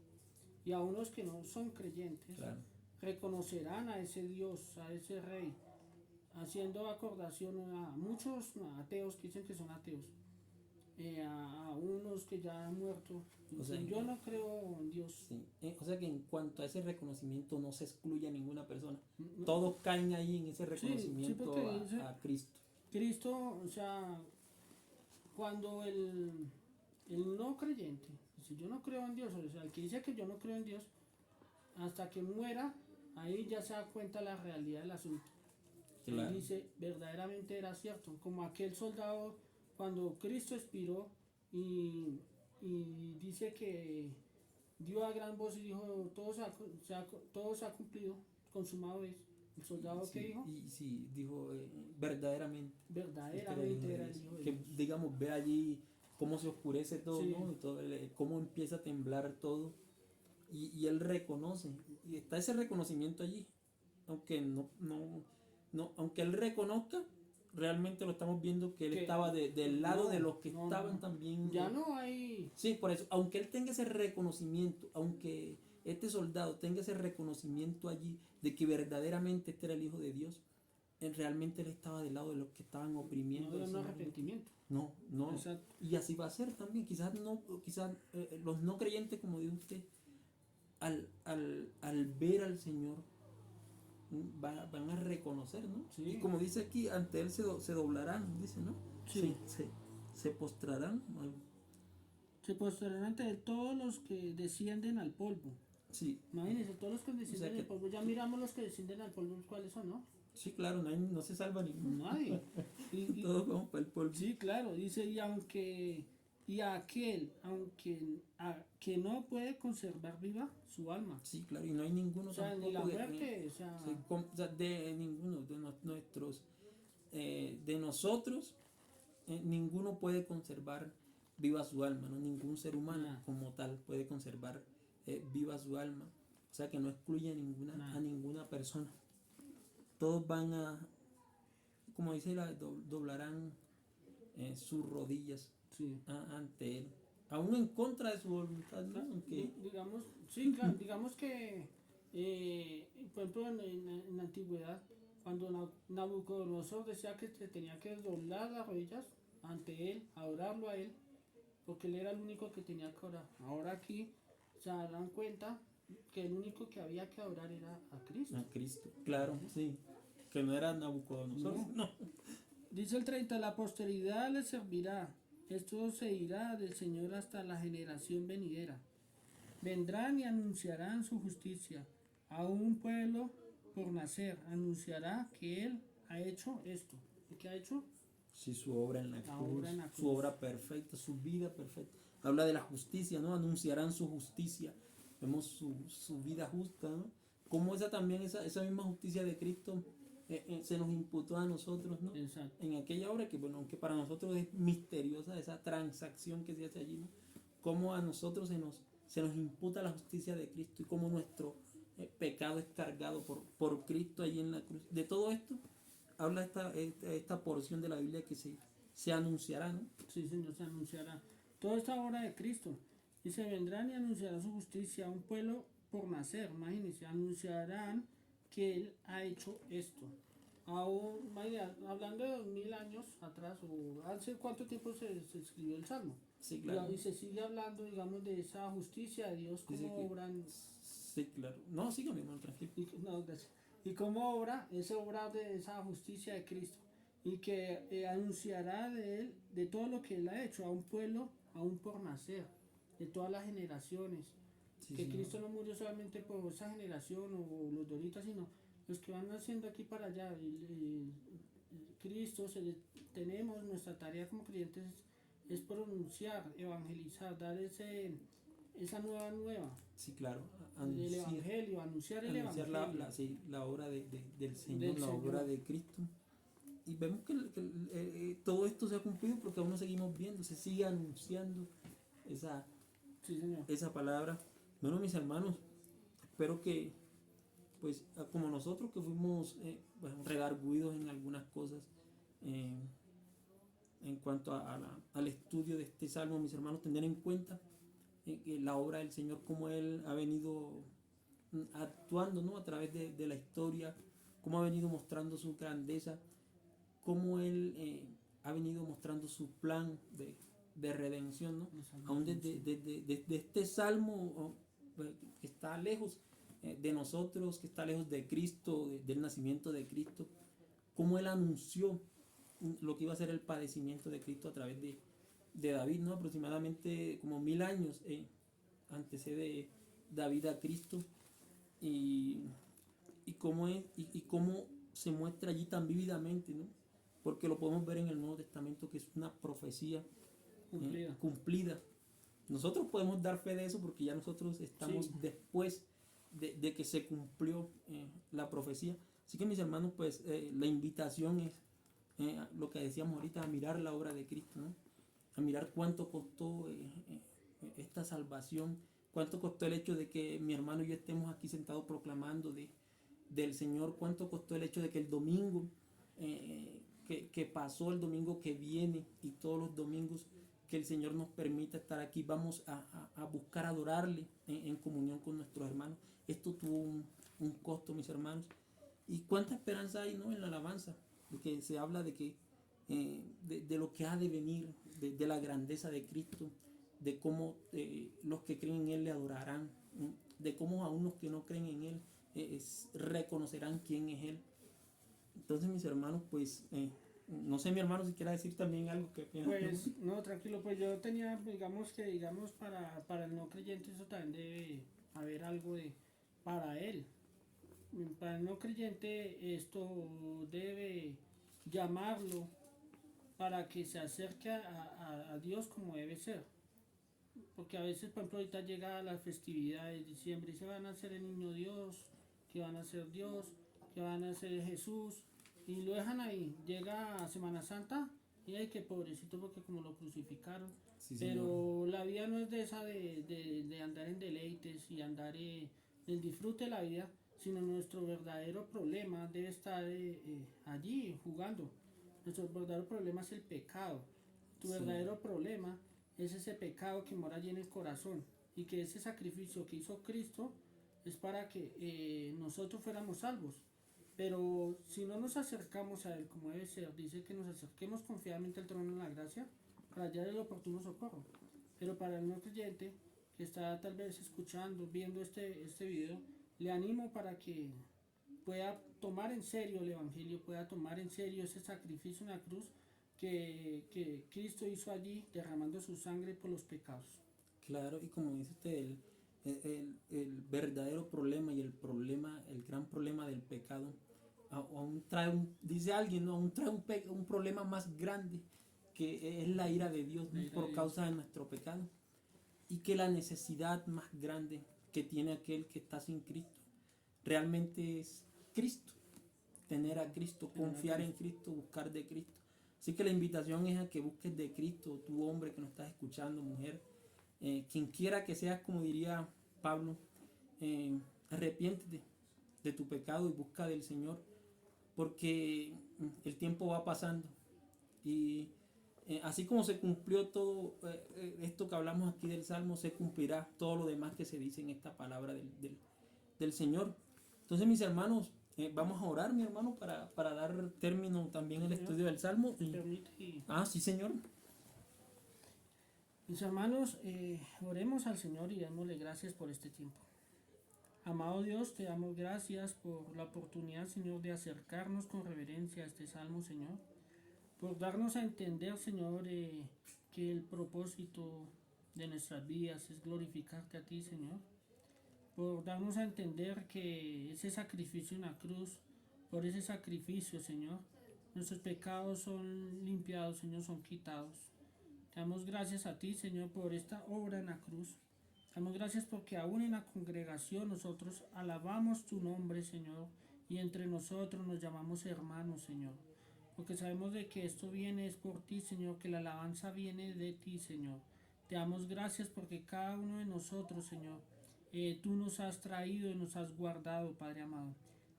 Y a unos que no son creyentes, Claro. reconocerán a ese Dios, a ese Rey, haciendo acordación a muchos ateos que dicen que son ateos, a unos que ya han muerto. O sea, Dicen, yo no creo en Dios. Sí. O sea que en cuanto a ese reconocimiento no se excluye a ninguna persona. No- Todos caen ahí en ese sí, reconocimiento porque dice a Cristo. Cristo, o sea, cuando el no creyente, si yo no creo en Dios, o sea, el que dice que yo no creo en Dios, hasta que muera, ahí ya se da cuenta la realidad del asunto. Claro. Él dice, verdaderamente era cierto, como aquel soldado cuando Cristo expiró y dice que dio a gran voz y dijo, todo se ha cumplido, consumado es. El soldado Sí, que dijo, y sí, dijo verdaderamente. verdaderamente era el Hijo de Que Dios. digamos, ve allí cómo se oscurece todo, Sí. ¿no? Y todo, cómo empieza a temblar todo. Y él reconoce. Y está ese reconocimiento allí. Aunque aunque él reconozca, realmente lo estamos viendo que él Que- estaba del lado no, de los que no, estaban no. también. Ya no hay, Sí, por eso, aunque él tenga ese reconocimiento, aunque este soldado tenga ese reconocimiento allí de que verdaderamente este era el Hijo de Dios, realmente él estaba del lado de los que estaban no oprimiendo había al un Señor. arrepentimiento. No, no. Exacto. Y así va a ser también. Quizás no, quizás los no creyentes, como dijo usted, al ver al Señor, van a reconocer, ¿no? Sí. Y como dice aquí, ante él se doblarán, dice, ¿no? Sí. Se postrarán. Se postrarán ante él todos los que descienden al polvo. Sí, Imagínense, todos los que descienden que- al polvo. Ya miramos los que descienden al polvo, ¿cuáles son, no? sí, claro, no se salva ninguno. Nadie. Y- Todos vamos para el polvo. sí, claro, dice, y a aquel, que no puede conservar viva su alma. Sí, claro, y no hay ninguno O sea, ni la tampoco muerte, o sea, o sea, de ninguno de nuestros, de nosotros, ninguno puede conservar viva su alma, ¿no? Ningún ser humano Nada. como tal puede conservar viva su alma. O sea que no excluye Nada. a ninguna persona. Todos van a, como dice, doblarán sus rodillas sí. ante él. Aún en contra de su voluntad, ¿no? Aunque, Digamos, sí, claro, digamos que, por ejemplo, en la antigüedad, cuando Nabucodonosor decía que se tenía que doblar las rodillas ante él, adorarlo a él, porque él era el único que tenía que orar. Ahora aquí se dan cuenta que el único que había que adorar era a Cristo. a Cristo, claro, sí. Que no era Nabucodonosor, No. no. Dice el 30, la posteridad le servirá. Esto se irá del Señor hasta la generación venidera. Vendrán y anunciarán su justicia. A un pueblo por nacer anunciará que Él ha hecho esto. ¿Y qué ha hecho? Sí, su obra en la La cruz, obra en la su cruz. obra perfecta, su vida perfecta. Habla de la justicia, ¿no? Anunciarán su justicia. Vemos su vida justa, ¿no? Como esa también, esa misma justicia de Cristo se nos imputó a nosotros, ¿no? Exacto. En aquella obra que, bueno, aunque para nosotros es misteriosa esa transacción que se hace allí, ¿no? Cómo a nosotros se nos imputa la justicia de Cristo y cómo nuestro pecado es cargado por Cristo allí en la cruz. De todo esto habla esta porción de la Biblia que se anunciará, ¿no? Sí, Señor, se anunciará toda esta obra de Cristo. Y se vendrán y anunciará su justicia a un pueblo por nacer. Imagínense, anunciarán que Él ha hecho esto. Aún, vaya, hablando de 2000 años atrás, o hace cuánto tiempo se escribió el Salmo. Sí, claro. Y se sigue hablando, digamos, de esa justicia de Dios, Dice cómo que, obran. sí, claro. No, siga, mi hermano, tranquilo. No, gracias. Y cómo obra, ese obrar de esa justicia de Cristo. Y que anunciará de Él, de todo lo que Él ha hecho a un pueblo aún por nacer, de todas las generaciones. Sí, Que señor. Cristo no murió solamente por esa generación o los de ahorita, sino los que van naciendo aquí para allá. Cristo, tenemos nuestra tarea como creyentes es pronunciar, evangelizar, dar esa nueva, Sí, claro. el evangelio, anunciar el Anunciar evangelio la obra del Señor, del la obra Señor. de Cristo. Y vemos que todo esto se ha cumplido porque aún no seguimos viendo, se sigue anunciando esa, Sí, Señor. esa palabra. Bueno, mis hermanos, espero que, pues, como nosotros que fuimos bueno, redarguidos en algunas cosas eh, en cuanto al estudio de este salmo, mis hermanos, tener en cuenta que la obra del Señor, como Él ha venido actuando, ¿no? A través de la historia, cómo ha venido mostrando su grandeza, cómo Él ha venido mostrando su plan de redención, ¿no? Aún desde este salmo que está lejos de nosotros, que está lejos de Cristo, del nacimiento de Cristo, cómo Él anunció lo que iba a ser el padecimiento de Cristo a través de David, ¿no? Aproximadamente como 1000 años antecede David a Cristo y, y cómo se muestra allí tan vívidamente, ¿no? Porque lo podemos ver en el Nuevo Testamento que es una profecía cumplida. Nosotros podemos dar fe de eso porque ya nosotros estamos Sí. después de que se cumplió la profecía. Así que mis hermanos, pues la invitación es lo que decíamos ahorita, a mirar la obra de Cristo, ¿no? A mirar cuánto costó esta salvación, cuánto costó el hecho de que mi hermano y yo estemos aquí sentados proclamando del Señor, cuánto costó el hecho de que el domingo que pasó, el domingo que viene y todos los domingos que el Señor nos permita estar aquí, vamos a buscar adorarle en comunión con nuestros hermanos. Esto tuvo un costo, mis hermanos. Y cuánta esperanza hay, ¿no? En la alabanza, de que se habla de que de lo que ha de venir, de la grandeza de Cristo, de cómo los que creen en Él le adorarán, de cómo aún los que no creen en Él reconocerán quién es Él. Entonces, mis hermanos, pues, no sé, mi hermano, si quiera decir también algo que piensa. Pues, no, tranquilo, pues yo tenía, digamos, para el no creyente eso también debe haber algo para él. Para el no creyente esto debe llamarlo para que se acerque a Dios como debe ser. Porque a veces, por ejemplo, ahorita llega las festividades de diciembre y se van a hacer el niño Dios, que van a ser Dios, que van a ser Jesús, y lo dejan ahí. Llega Semana Santa y ay, que pobrecito porque como lo crucificaron. Sí, Pero la vida no es de esa de andar en deleites y andar el disfrute de la vida, sino nuestro verdadero problema debe estar allí jugando. Nuestro verdadero problema es el pecado. Tu sí, verdadero problema es ese pecado que mora allí en el corazón y que ese sacrificio que hizo Cristo es para que nosotros fuéramos salvos. Pero si no nos acercamos a Él como debe ser, dice que nos acerquemos confiadamente al trono de la gracia para hallar el oportuno socorro. Pero para el no creyente que está tal vez escuchando, viendo este video, le animo para que pueda tomar en serio el Evangelio, pueda tomar en serio ese sacrificio en la cruz que Cristo hizo allí, derramando su sangre por los pecados. claro, y como dice usted, el verdadero problema y el gran problema del pecado, aún trae dice alguien, ¿no? Aún trae un problema más grande que es la ira de Dios, ¿no? Por causa de nuestro pecado. Y que la necesidad más grande que tiene aquel que está sin Cristo realmente es Cristo. tener a Cristo, confiar en Cristo, buscar de Cristo. Así que la invitación es a que busques de Cristo, tú hombre que nos estás escuchando, mujer, quien quiera que seas, como diría Pablo, arrepiéntete de tu pecado y busca del Señor, porque el tiempo va pasando y así como se cumplió todo esto que hablamos aquí del Salmo, se cumplirá todo lo demás que se dice en esta palabra del Señor. Entonces, mis hermanos, vamos a orar, mi hermano, para dar término también al estudio del Salmo. Sí, Señor. Mis hermanos, oremos al Señor y démosle gracias por este tiempo. Amado Dios, te damos gracias por la oportunidad, Señor, de acercarnos con reverencia a este Salmo, Señor. Por darnos a entender, Señor, que el propósito de nuestras vidas es glorificarte a ti, Señor. Por darnos a entender que ese sacrificio en la cruz, por ese sacrificio, Señor, nuestros pecados son limpiados, Señor, son quitados. Te damos gracias a ti, Señor, por esta obra en la cruz. Te damos gracias porque aún en la congregación nosotros alabamos tu nombre, Señor, y entre nosotros nos llamamos hermanos, Señor. Porque sabemos de que esto viene es por ti, Señor, que la alabanza viene de ti, Señor. Te damos gracias porque cada uno de nosotros, Señor, tú nos has traído y nos has guardado, Padre amado.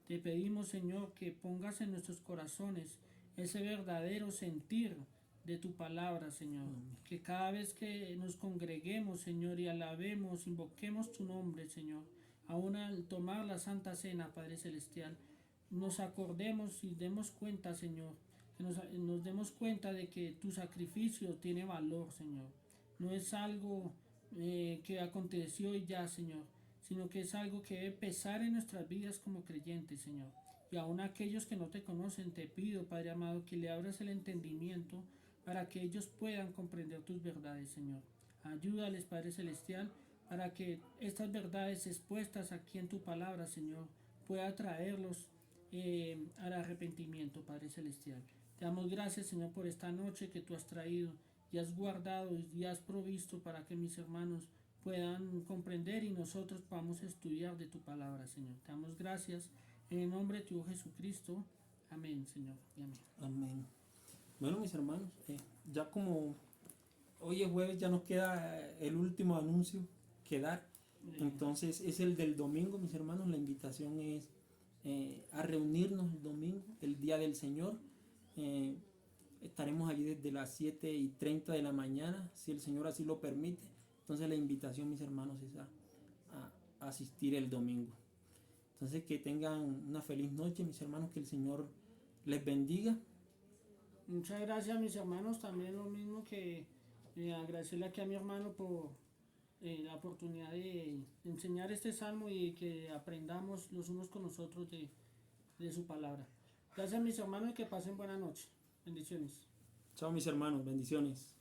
Te pedimos, Señor, que pongas en nuestros corazones ese verdadero sentir de tu palabra, Señor. Que cada vez que nos congreguemos, Señor, y alabemos, invoquemos tu nombre, Señor, aún al tomar la Santa Cena, Padre Celestial, nos acordemos y demos cuenta, Señor, que nos demos cuenta de que tu sacrificio tiene valor, Señor. No es algo que aconteció y ya, Señor, sino que es algo que debe pesar en nuestras vidas como creyentes, Señor. Y aún aquellos que no te conocen, te pido, Padre amado, que le abras el entendimiento para que ellos puedan comprender tus verdades, Señor. Ayúdales, Padre Celestial, para que estas verdades expuestas aquí en tu palabra, Señor, pueda traerlos al arrepentimiento, Padre Celestial. Te damos gracias, Señor, por esta noche que tú has traído y has guardado y has provisto para que mis hermanos puedan comprender y nosotros podamos estudiar de tu palabra, Señor. Te damos gracias en el nombre de tu Hijo Jesucristo. Amén, Señor. Y amén. Amén. Bueno, mis hermanos, ya como hoy es jueves, ya nos queda el último anuncio que dar. Entonces es el del domingo, mis hermanos. La invitación es a reunirnos el domingo, el día del Señor. Estaremos allí desde las 7:30 de la mañana, si el Señor así lo permite. Entonces la invitación, mis hermanos, es a asistir el domingo. Entonces que tengan una feliz noche, mis hermanos, que el Señor les bendiga. Muchas gracias, mis hermanos. También lo mismo que agradecerle aquí a mi hermano por la oportunidad de enseñar este salmo y que aprendamos los unos con los otros de su palabra. Gracias, mis hermanos, y que pasen buena noche. Bendiciones. Chao, mis hermanos, bendiciones.